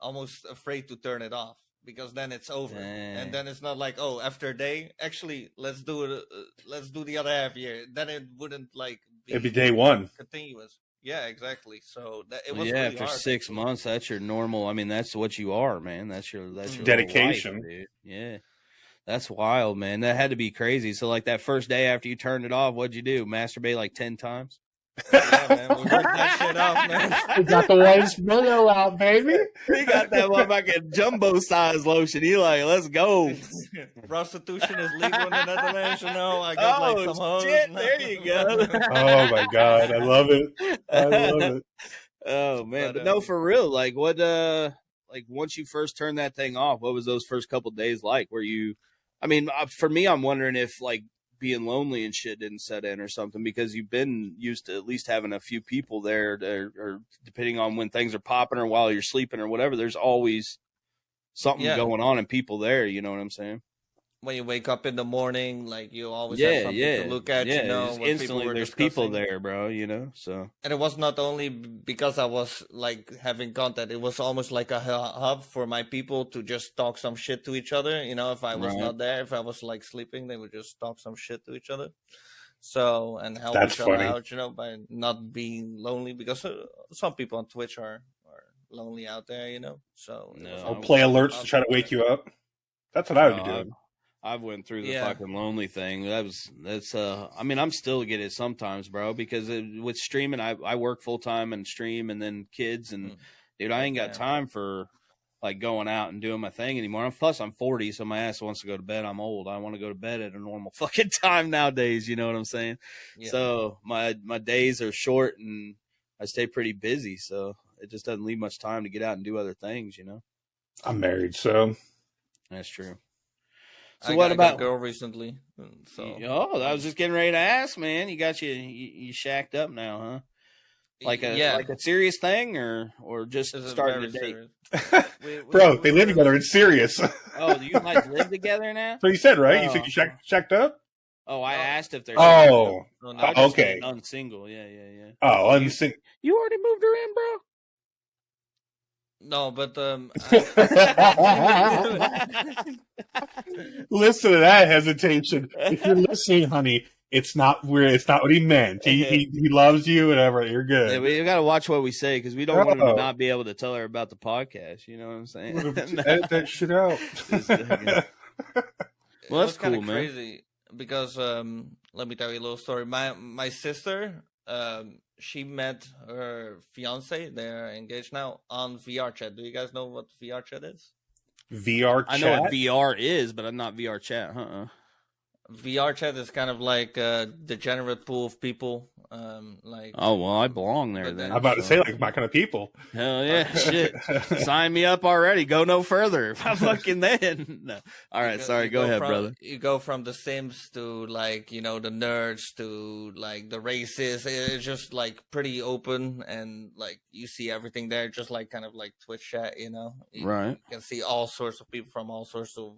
almost afraid to turn it off because then it's over, and then it's not like after a day. Actually, let's do it. Let's do the other half year. Then it wouldn't like. It'd be day one. Continuous. Yeah, exactly. So it was really after hard. 6 months. That's your normal. I mean, that's what you are, man. That's your dedication, life, dude. Yeah. That's wild, man. That had to be crazy. So, like, that first day after you turned it off, what'd you do? Masturbate like 10 times? Yeah, man. We worked that shit off, man. We got the WHITEST MAYO out, baby. We got that motherfucking jumbo size lotion. You like, let's go. Prostitution is legal in the Netherlands, you know. I got like some hoes. Shit, there you go. Oh, my God. I love it. I love it. Oh, man. But no, for real. Like, what, like, once you first turned that thing off, what was those first couple days like? Were you, I mean, for me, I'm wondering if, like, being lonely and shit didn't set in or something, because you've been used to at least having a few people there or depending on when things are popping or while you're sleeping or whatever, there's always something going on and people there. You know what I'm saying? When you wake up in the morning, like you always have something to look at, you know. Instantly there's people there, bro, you know. So, and it was not only because I was like having content, it was almost like a hub for my people to just talk some shit to each other, you know. If I was not there, if I was like sleeping, they would just talk some shit to each other. So, and help each other out, you know, by not being lonely, because some people on Twitch are lonely out there, you know. So I'll play alerts to try to wake you up. That's what I would be doing. I've went through the fucking lonely thing. I mean, I'm still get it sometimes, bro, because with streaming, I work full time and stream, and then kids, and dude, I ain't got time for like going out and doing my thing anymore. Plus, I'm 40, so my ass wants to go to bed. I'm old. I want to go to bed at a normal fucking time nowadays. You know what I'm saying? Yeah. So my days are short, and I stay pretty busy. So it just doesn't leave much time to get out and do other things. You know. I'm married, so that's true. So what about a girl recently? So I was just getting ready to ask, man. You got you shacked up now, huh? Like a serious thing, or just starting a date? Bro, they live together. It's serious. Oh, you guys live together now? So you said, right? You said you shacked up? Oh, I asked if they're okay. Unsingle. Yeah. Oh, unsingle. You already moved her in, bro? No, but listen to that hesitation. If you're listening, honey, it's not what he meant. He loves you, whatever. You're good. Yeah, we got to watch what we say, because we don't want him to not be able to tell her about the podcast. You know what I'm saying? Edit that shit out. Well, that's cool, man. Crazy because let me tell you a little story. My sister, she met her fiance. They're engaged now on VR chat. Do you guys know what VR chat is? VR chat? I know what VR is, but I'm not VR chat. VR chat is kind of like a degenerate pool of people. I belong there then. I'm about to say, like, my kind of people. Hell yeah, shit. Sign me up already. Go no further. I'm fucking then. No. All right, sorry. Go ahead, brother. You go from the Sims to, like, you know, the nerds to, like, the races. It's just, like, pretty open, and, like, you see everything there, just like kind of like Twitch chat, you know? Right. You can see all sorts of people from all sorts of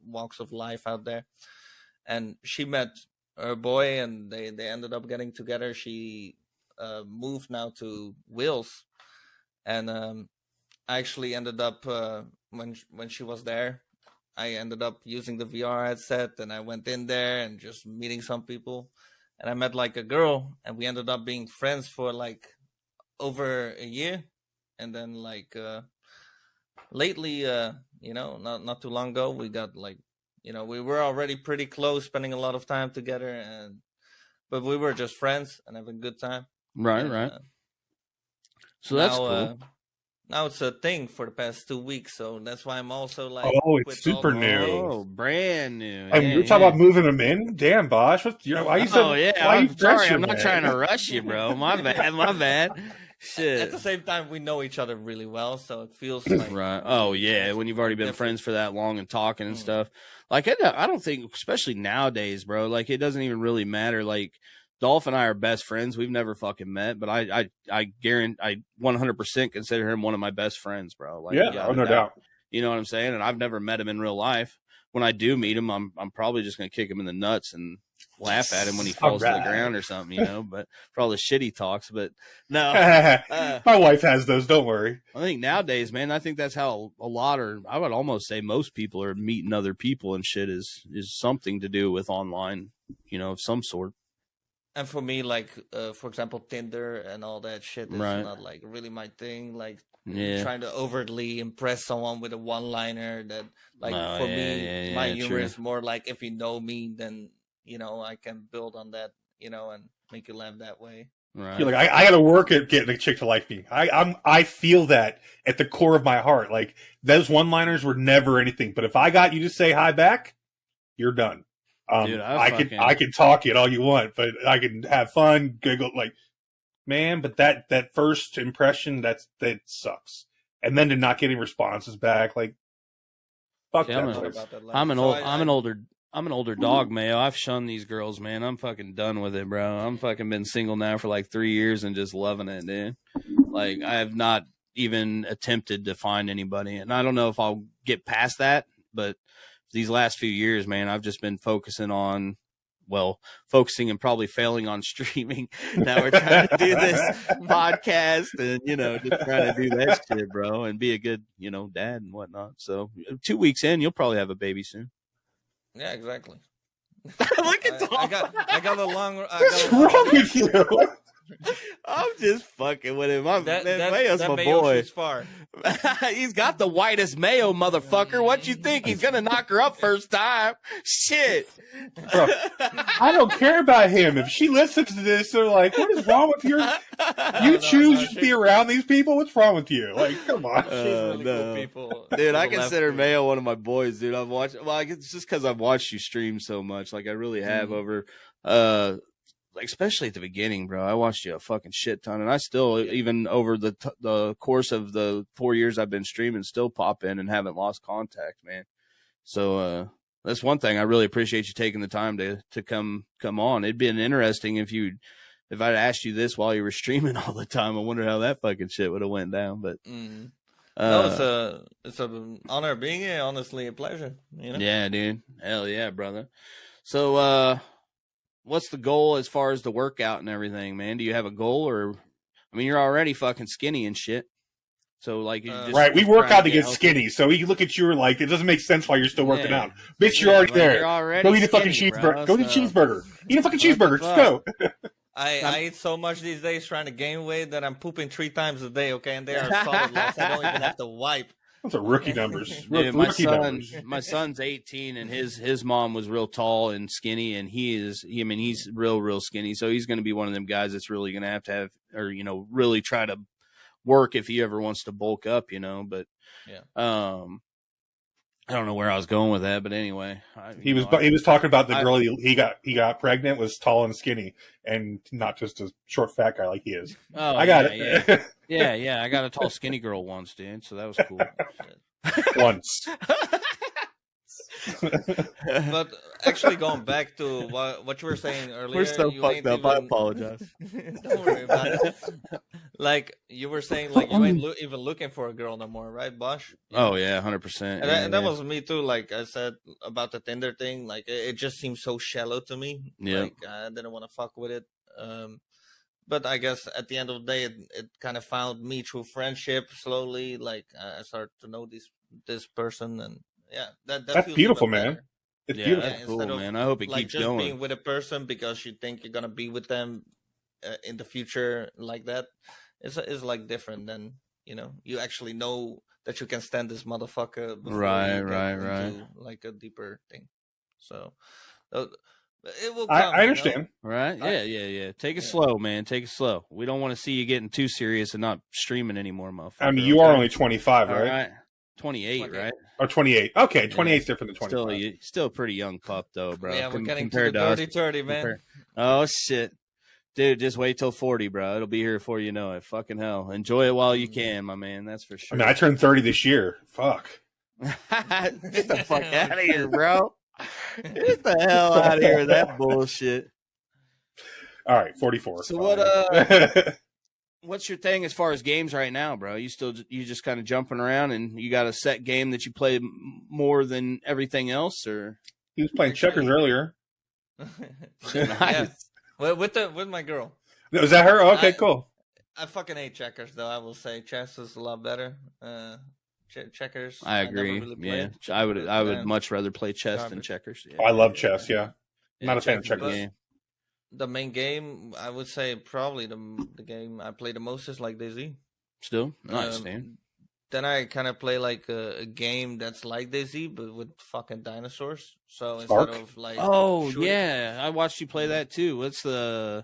walks of life out there. And she met her boy, and they ended up getting together. She moved now to Wales, and I actually ended up when she was there, I ended up using the VR headset, and I went in there and just meeting some people, and I met like a girl, and we ended up being friends for like over a year, and then like lately, you know, not too long ago, we got like. You know, we were already pretty close, spending a lot of time together, but we were just friends and having a good time. Right. So that's cool. Now it's a thing for the past 2 weeks, so that's why I'm also like, it's super new. Oh, brand new. And you're talking about moving them in? Damn, Bosh. I'm sorry. I'm not trying to rush you, bro. My bad. Shit. At the same time, we know each other really well, so it feels like right. Oh yeah, when you've already been friends for that long and talking and stuff. Like I don't think, especially nowadays, bro. Like it doesn't even really matter. Like Dolph and I are best friends. We've never fucking met, but I guarantee I 100% consider him one of my best friends, bro. Like no doubt. You know what I'm saying? And I've never met him in real life. When I do meet him, I'm probably just gonna kick him in the nuts and laugh at him when he falls to the ground or something, you know, but for all the shit he talks. But no, my wife has those. Don't worry. I think nowadays, man, I think that's how a lot, or I would almost say most people are meeting other people and shit is something to do with online, you know, of some sort. And for me, like, for example, Tinder and all that shit is not like really my thing. Like, trying to overtly impress someone with a one-liner that, like, for me, my humor is more like, if you know me, then, you know, I can build on that, you know, and make you laugh that way. Right. You're like, I got to work at getting a chick to like me. I feel that at the core of my heart. Like, those one-liners were never anything. But if I got you to say hi back, you're done. Dude, I can talk it all you want, but I can have fun, giggle, like, man. But that first impression, that sucks. And then to not getting responses back, like, fuck that. I'm an older dog, Mayo. I've shunned these girls, man. I'm fucking done with it, bro. I'm fucking been single now for like 3 years and just loving it, dude. Like, I have not even attempted to find anybody. And I don't know if I'll get past that, but these last few years, man, I've just been focusing and probably failing on streaming. Now we're trying to do this podcast and, just trying to do that shit, bro, and be a good, dad and whatnot. So 2 weeks in, you'll probably have a baby soon. Yeah, exactly. Look at Tom. I got a long. What's wrong with you? I'm just fucking with him. Mayo's my boy. Far. He's got the whitest Mayo, motherfucker. What you think? He's gonna knock her up first time? Shit. Bro, I don't care about him. If she listens to this, they're like, "What is wrong with your? You choose to be around these people. What's wrong with you? Like, come on." She's really cool people. Dude, I consider Mayo one of my boys, dude. I've watched. Well, it's just because I've watched you stream so much. Like I really have over. Especially at the beginning, bro. I watched you a fucking shit ton, and I still, even over the course of the 4 years I've been streaming, still pop in and haven't lost contact, man. So that's one thing I really appreciate you taking the time to come on. It'd been interesting if I'd asked you this while you were streaming all the time. I wonder how that fucking shit would have went down. But no, it's an honor being here. Honestly, a pleasure. Yeah, dude. Hell yeah, brother. So what's the goal as far as the workout and everything, man? Do you have a goal, or I mean, you're already fucking skinny and shit. So like, right? We work out to get skinny. So you look at you and like, it doesn't make sense why you're still working out. Bitch, you're already there. You're already go eat a fucking cheeseburger. Go eat a cheeseburger. Eat a fucking cheeseburger. Just go. I eat so much these days trying to gain weight that I'm pooping 3 times a day. Okay, and they are solid loss. I don't even have to wipe. Those are rookie numbers. Dude, my son's 18, and his mom was real tall and skinny, and he's real skinny. So he's going to be one of them guys that's really going to have, or really try to work if he ever wants to bulk up, But I don't know where I was going with that, but anyway, he was talking about the girl he got pregnant was tall and skinny, and not just a short fat guy like he is. Oh, I got it. Yeah. I got a tall skinny girl once, dude. So that was cool. Once. But actually, going back to what you were saying earlier, we're so fucked up. I apologize. Don't worry about it. Like you were saying, like you ain't even looking for a girl no more, right, Bosch? Oh yeah, 100%. And that was me too. Like I said about the Tinder thing, like it just seems so shallow to me. Yeah, like I didn't want to fuck with it. But I guess at the end of the day, it kind of found me through friendship. Slowly, like I started to know this person, and yeah, that's beautiful, man. It's beautiful. That's cool, man. I hope it keeps just going. Being with a person because you think you're gonna be with them in the future, like that, is like different than you actually know that you can stand this motherfucker. Right. Like a deeper thing. So it will. I understand. Right? Yeah. Take it slow, man. Take it slow. We don't want to see you getting too serious and not streaming anymore, motherfucker. I mean, you are only 25, right? All right. 28, right? Or 28. Okay, 28 is different than 25. Still a pretty young pup, though, bro. Yeah, we're getting to the 30, man. Oh, shit. Dude, just wait till 40, bro. It'll be here before you know it. Fucking hell. Enjoy it while you can, my man. That's for sure. I mean, I turned 30 this year. Fuck. Get the fuck out of here, bro. Get the hell out of here with that bullshit. All right, 44. So what's your thing as far as games right now, bro? You just kind of jumping around, and you got a set game that you play more than everything else, or? He was playing checkers earlier. Nice. Well, with my girl. Was that her? Okay, cool. I fucking hate checkers, though. I will say chess is a lot better. Checkers. I agree. Really I would much rather play chess than checkers. Yeah. Oh, I love chess. Yeah, not a fan of checkers. The main game, I would say, probably the game I play the most is like DayZ. Still, nice, man. Then I kind of play like a game that's like DayZ, but with fucking dinosaurs. So instead of like, yeah, I watched you play that too. What's the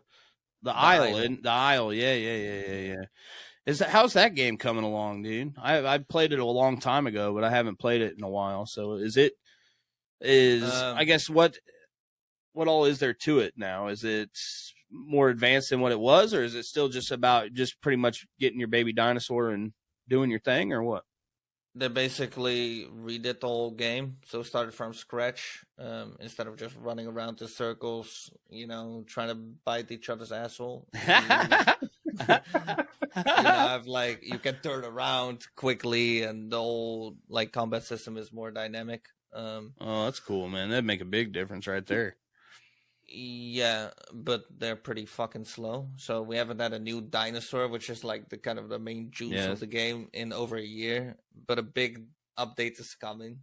Isle? The Isle, yeah. How's that game coming along, dude? I played it a long time ago, but I haven't played it in a while. So I guess what all is there to it now? Is it more advanced than what it was, or is it still just about just pretty much getting your baby dinosaur and doing your thing, or what? They basically redid the whole game, so started from scratch. Instead of just running around in circles, trying to bite each other's asshole. have like you can turn around quickly, and the whole like combat system is more dynamic. Oh, that's cool, man. That'd make a big difference right there. Yeah, but they're pretty fucking slow. So we haven't had a new dinosaur, which is like the kind of the main juice of the game, in over a year. But a big update is coming,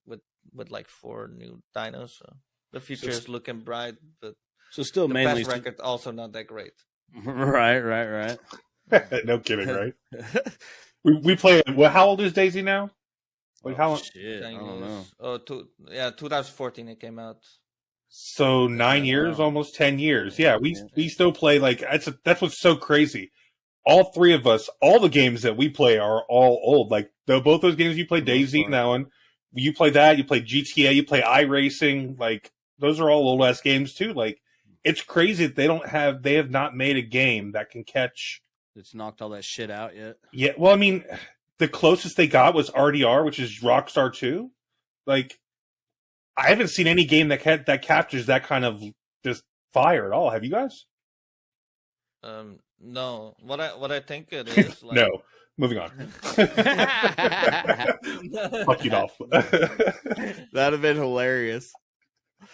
with like 4 new dinos. So the future is looking bright, but so still the mainly best record also not that great. Right. No kidding, right? we play. Well, how old is Daisy now? Like how long? Shit, I don't know. 2014 it came out. So 9 years, almost 10 years. Yeah, we still play like that's what's so crazy. All 3 of us, all the games that we play are all old. Like both those games you play, Daisy and that one, you play that, you play GTA, you play iRacing. Like those are all old ass games too. Like it's crazy that they have not made a game that can catch. It's knocked all that shit out yet. Yeah, well, I mean, the closest they got was RDR, which is Rockstar 2. Like, I haven't seen any game that captures that kind of just fire at all. Have you guys? No. What I think it is. Like... No. Moving on. Fuck you, Dolph. That'd have been hilarious.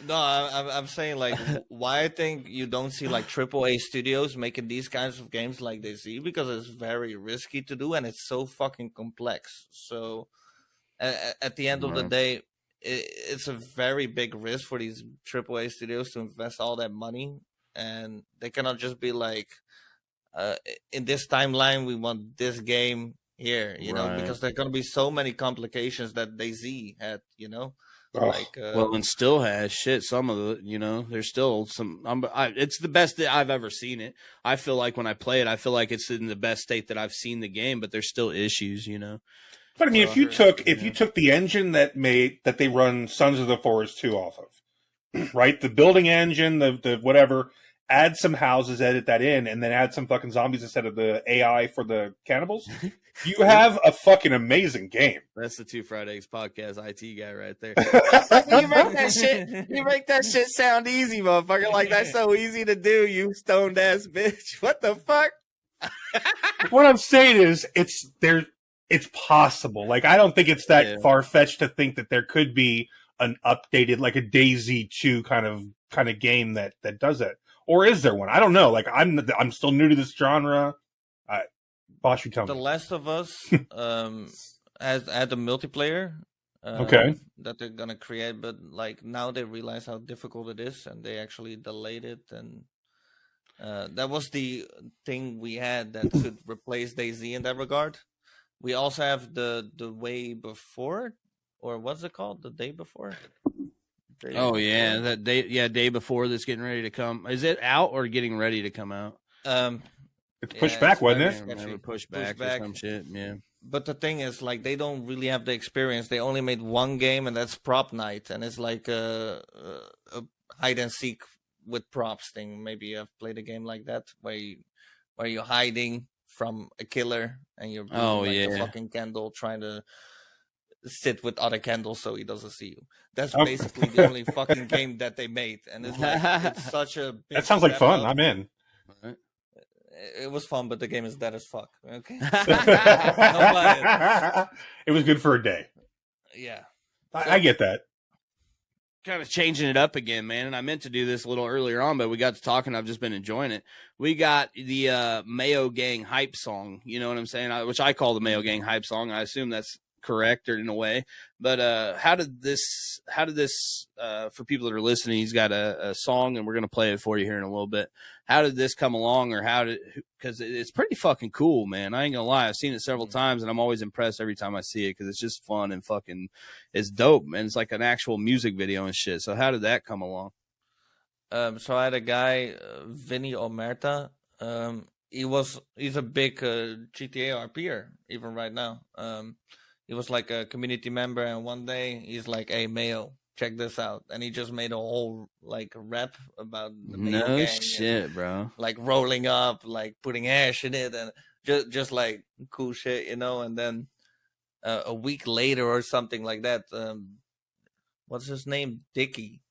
No, I'm saying like why I think you don't see like AAA studios making these kinds of games like they see, because it's very risky to do and it's so fucking complex. So at the end of the day, it's a very big risk for these AAA studios to invest all that money, and they cannot just be like, in this timeline we want this game here, you know, because there are going to be so many complications that DayZ had, you know. Like, well, and still has shit. Some of the, you know, there's still some. It's the best that I've ever seen it. I feel like when I play it, I feel like it's in the best state that I've seen the game. But there's still issues, you know. But I mean, if you took the engine that they run Sons of the Forest 2 off of, right, the building engine, the whatever, add some houses, edit that in, and then add some fucking zombies instead of the AI for the cannibals, you have a fucking amazing game. That's the Two Fried Eggs podcast IT guy right there. You make that shit sound easy, motherfucker. Like that's so easy to do, you stoned ass bitch. What the fuck? What I'm saying is, it's possible. Like I don't think it's that far fetched to think that there could be an updated, like a DayZ 2 kind of game that does that. Or is there one? I don't know. Like I'm still new to this genre. Bosh, you tell me. The Last of Us has had a multiplayer that they're gonna create, but like now they realize how difficult it is, and they actually delayed it. And that was the thing we had that could replace DayZ in that regard. We also have the way before, or what's it called? The day before. Day before that's getting ready to come. Is it out or getting ready to come out? It's pushed back, wasn't it? Pushed back or some shit, yeah. But the thing is, like, they don't really have the experience. They only made one game, and that's Prop Night, and it's like a hide and seek with props thing. Maybe you have played a game like that where you're hiding from a killer and you're a fucking candle trying to sit with other candles so he doesn't see you. That's basically the only fucking game that they made, and it's like it's such a big that sounds like fun. I'm in. It was fun, but the game is dead as fuck. Okay. It was good for a day. Yeah. So, I get that. Kind of changing it up again, man. And I meant to do this a little earlier on, but we got to talking. I've just been enjoying it. We got the Mayo Gang hype song. You know what I'm saying? Which I call the Mayo Gang hype song. I assume that's correct or in a way. But how did this for people that are listening, he's got a song and we're going to play it for you here in a little bit. How did this come along, or because it's pretty fucking cool, man. I ain't gonna lie. I've seen it several times and I'm always impressed every time I see it because it's just fun and fucking it's dope, man. It's like an actual music video and shit. So how did that come along? So I had a guy, Vinny Omerta. He's a big GTA RPer even right now. He was like a community member, and one day he's like, "Hey, Mayo, check this out," and he just made a whole like rap about the Mayo Gang. No shit, and, bro. Like rolling up, like putting hash in it, and just like cool shit, you know. And then a week later or something like that, what's his name? Dickie.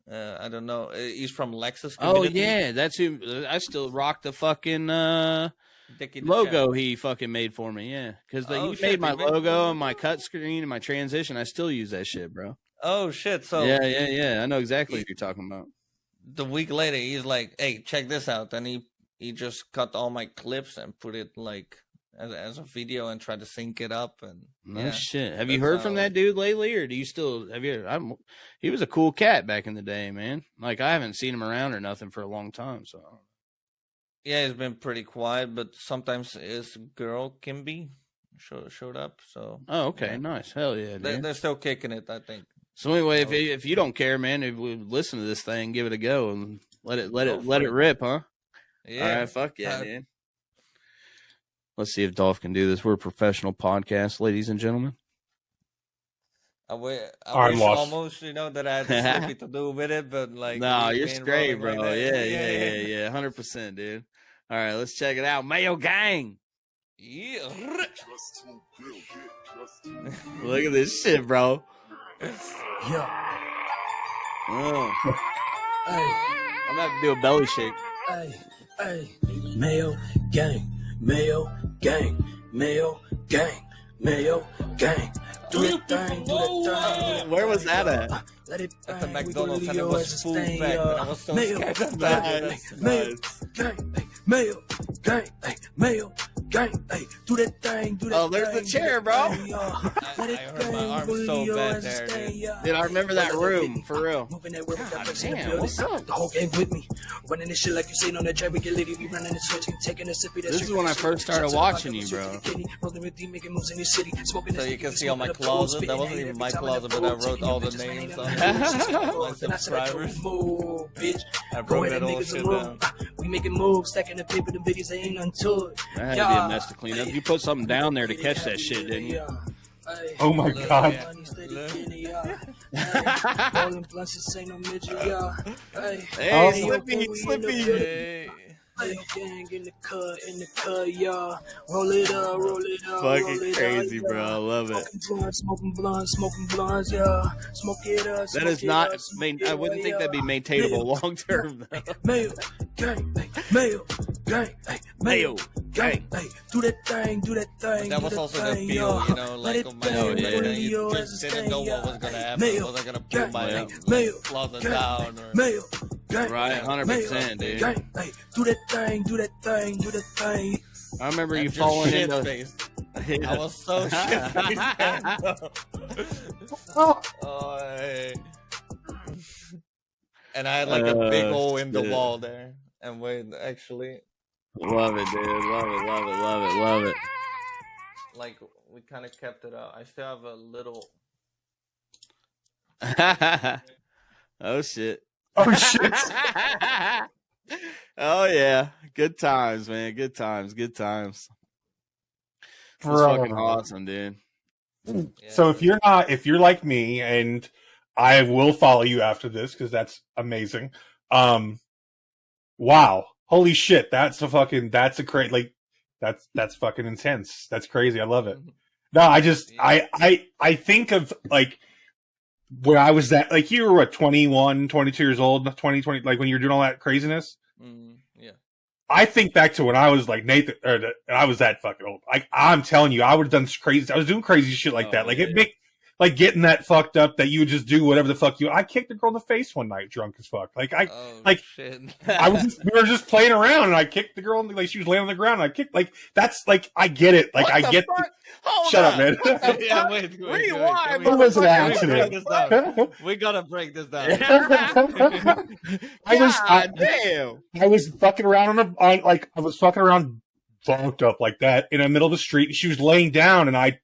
I don't know. He's from Lexus community. Oh yeah, that's who. I still rock the fucking logo he fucking made for me. Yeah, because he made my logo and my cut screen and my transition. I still use that shit, bro. Oh shit! So yeah. I know exactly what you're talking about. The week later, he's like, "Hey, check this out," and he just cut all my clips and put it like as a video and tried to sync it up. And shit. Have you heard from that dude lately, or do you still have you? He was a cool cat back in the day, man. Like I haven't seen him around or nothing for a long time. So yeah, he's been pretty quiet, but sometimes his girl Kimby showed up. So okay, nice, hell yeah, dude. They're still kicking it, I think. So anyway, if you don't care, man, if we listen to this thing, give it a go and let it rip, huh? Yeah. All right, fuck yeah, man. Let's see if Dolph can do this. We're a professional podcast, ladies and gentlemen. I wish almost, that I had something to do with it, but like... No, you're straight, bro. Like yeah. 100%, dude. All right, let's check it out. Mayo Gang! Yeah. Look at this shit, bro. Yeah. Oh. Hey. I'm about to do a belly shake. Hey. Mayo Gang. Mayo Gang. Mayo Gang. Mayo Gang. Do that thing. Where was that at? At the McDonald's, and it was full back, and I was so scared of that. Mayo Gang. Mayo Gang. Mayo Gang. Do that thing. Oh, there's the chair, bro. I hurt my arm so bad there, dude. I remember that room, for real. Damn, what's up? The whole gang with me. Running this shit like you seen on the track. We get lady, we running the switch, taking a sip. This is when I first started watching you, bro. So you can see all my closet. That wasn't even my closet, but I wrote all the names on it. My subscribers. I broke that whole shit down. We making moves, stacking the paper, the videos, they ain't none to it. That had to be a mess to clean up. You put something down there to catch that shit, didn't you? Oh my god. Hey, Slippy. Gang in the cut, y'all. Roll it up. Fucking crazy, bro. I love it. Smoking blunts, y'all. Smoke it up. That is not. I wouldn't think that'd be maintainable long term. Mayo Gang. Mayo Gang. Do that thing. That was also the feel, like of my you just didn't know what was gonna happen. Was I gonna pull my closet down? Mayo. Right, 100%, dude. Do that thing. I remember you falling into face. I was so shit faced. And I had like a big hole in the wall there. And wait, actually. Love it, dude. Love it. Like, we kind of kept it out. I still have a little. Oh, shit. Oh, shit. Oh, yeah. Good times, man. Good times. That's fucking awesome, dude. So if you're like me, and I will follow you after this because that's amazing. Wow. Holy shit. That's fucking intense. That's crazy. I love it. No, I think of like, where I was at, like, you were what, 21, 22 years old, 20, like when you were doing all that craziness? Yeah. I think back to when I was like Nathan, I was that fucking old. Like, I'm telling you, I would have done crazy. I was doing crazy shit like that. Like, like getting that fucked up that you would just do whatever the fuck I kicked a girl in the face one night drunk as fuck. Like, shit. we were just playing around and I kicked the girl, like she was laying on the ground and I kicked, like, that's like, I get it. Like, I get shut up, man. Yeah, wait. It was an accident. We gotta break this down. I was fucking around I was fucking around bunked up like that in the middle of the street and she was laying down and I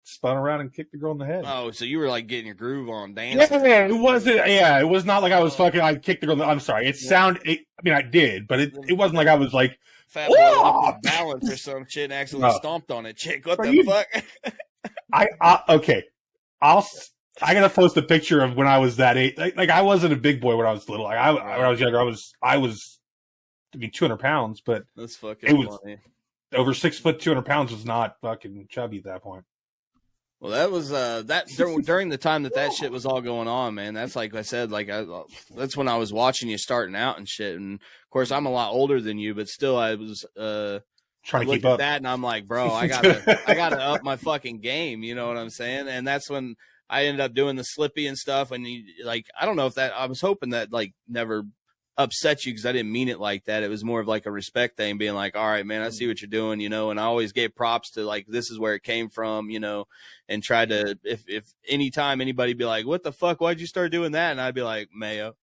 spun around and kicked the girl in the head. Oh, so you were like getting your groove on, dancing. Yeah, it wasn't. Yeah, it was not like I was fucking. I kicked the girl. I'm sorry. I did, but it wasn't like I was like fat boy up the balance or some shit and actually stomped on a chick. What the fuck? Okay. I gotta post a picture of when I was that age. Like I wasn't a big boy when I was little. Like when I was younger, I was 200 pounds, but that's fucking funny. Over 6 foot, 200 pounds was not fucking chubby at that point. Well, that was during the time that shit was all going on, man. That's like I said, that's when I was watching you starting out and shit. And of course, I'm a lot older than you, but still, I was trying to keep at up. that, and I'm like, bro, I gotta up my fucking game. You know what I'm saying? And that's when I ended up doing the Slippy and stuff. And I don't know if I was hoping that never upset you, because I didn't mean it like that. It was more of like a respect thing, being like, all right, man, I see what you're doing, you know. And I always gave props to this is where it came from, you know, and tried to, if anytime anybody be like, what the fuck, why'd you start doing that? And I'd be like, Mayo.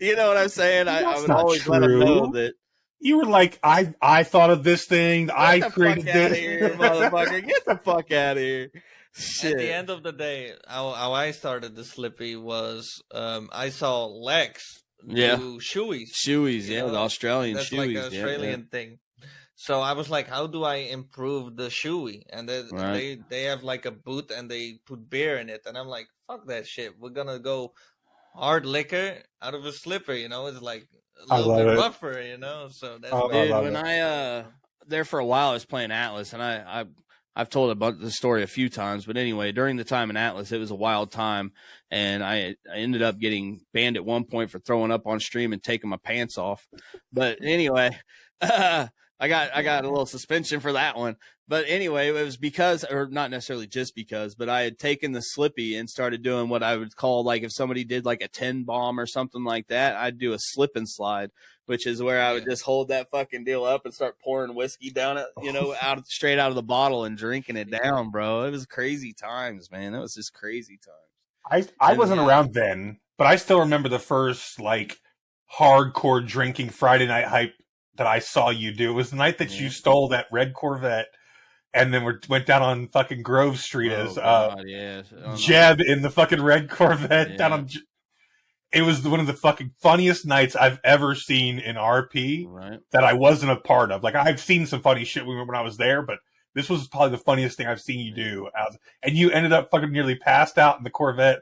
You know what I'm saying? I would always let them know that. You were like, I thought of this thing. I created this. Get the fuck out of here, motherfucker. Get the fuck out of here. Shit. At the end of the day, how I started the Slippy was I saw Lex do shoeies, yeah, the Australian that's shoeies. Like an Australian thing. So I was like, how do I improve the shoey? And they have like a boot and they put beer in it. And I'm like, fuck that shit. We're going to go hard liquor out of a slipper, you know? It's like a little bit rougher, you know? So that's when I there for a while, I was playing Atlas, and I've told about the story a few times, but anyway, during the time in Atlas, it was a wild time, and I ended up getting banned at one point for throwing up on stream and taking my pants off. But anyway, I got a little suspension for that one. But anyway, it was because, or not necessarily just because, but I had taken the Slippy and started doing what I would call, if somebody did a 10 bomb or something like that, I'd do a slip and slide, which is where I would just hold that fucking deal up and start pouring whiskey down it, you know, straight out of the bottle and drinking it down, bro. It was crazy times, man. It was just crazy times. I wasn't around then, but I still remember the first hardcore drinking Friday night hype that I saw you do. It was the night that you stole that red Corvette and then went down on fucking Grove Street as Jeb in the fucking red Corvette down on. It was one of the fucking funniest nights I've ever seen in RP that I wasn't a part of. I've seen some funny shit when I was there, but this was probably the funniest thing I've seen you do. And you ended up fucking nearly passed out in the Corvette,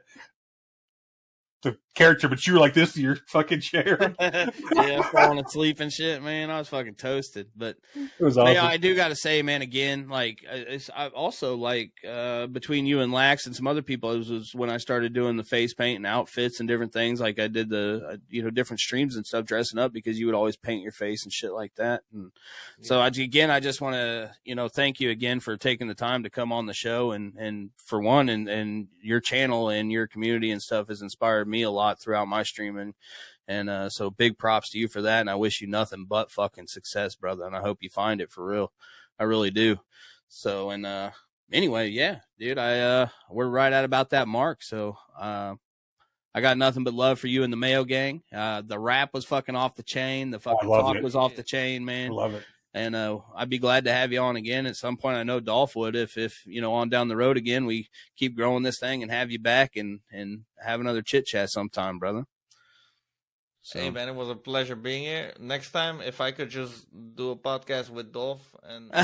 the character, but you were like this in your fucking chair. Yeah, falling asleep and shit, man. I was fucking toasted. But it was awesome. Yeah, I do got to say, man, again, I also between you and Lax and some other people, it was when I started doing the face paint and outfits and different things. I did the different streams and stuff, dressing up, because you would always paint your face and shit like that. And so I just want to thank you again for taking the time to come on the show, and for one, and your channel and your community and stuff has inspired me a lot throughout my streaming, and so big props to you for that, and I wish you nothing but fucking success, brother, and I hope you find it for real. I really do. So, and anyway, yeah, dude, we're right at about that mark, so I got nothing but love for you and the Mayo gang. The rap was fucking off the chain, the fucking talk was off the chain, man. I love it. And I'd be glad to have you on again at some point. I know Dolph would, if on down the road again, we keep growing this thing and have you back and have another chit chat sometime, brother. So. Hey man, it was a pleasure being here. Next time, if I could just do a podcast with Dolph and I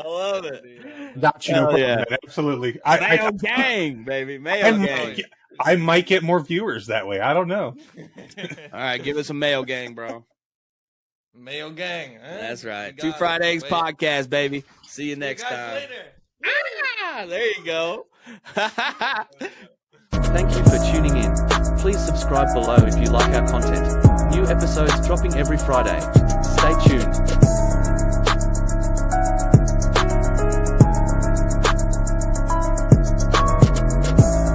love it. Not man, absolutely. Mayo gang, baby, Mayo gang. I might get more viewers that way. I don't know. All right, give us a Mayo gang, bro. Mayo gang. Huh? That's right. Two Fried Eggs podcast, baby. See you next time. Later. There you go. Thank you for tuning in. Please subscribe below if you like our content. New episodes dropping every Friday. Stay tuned.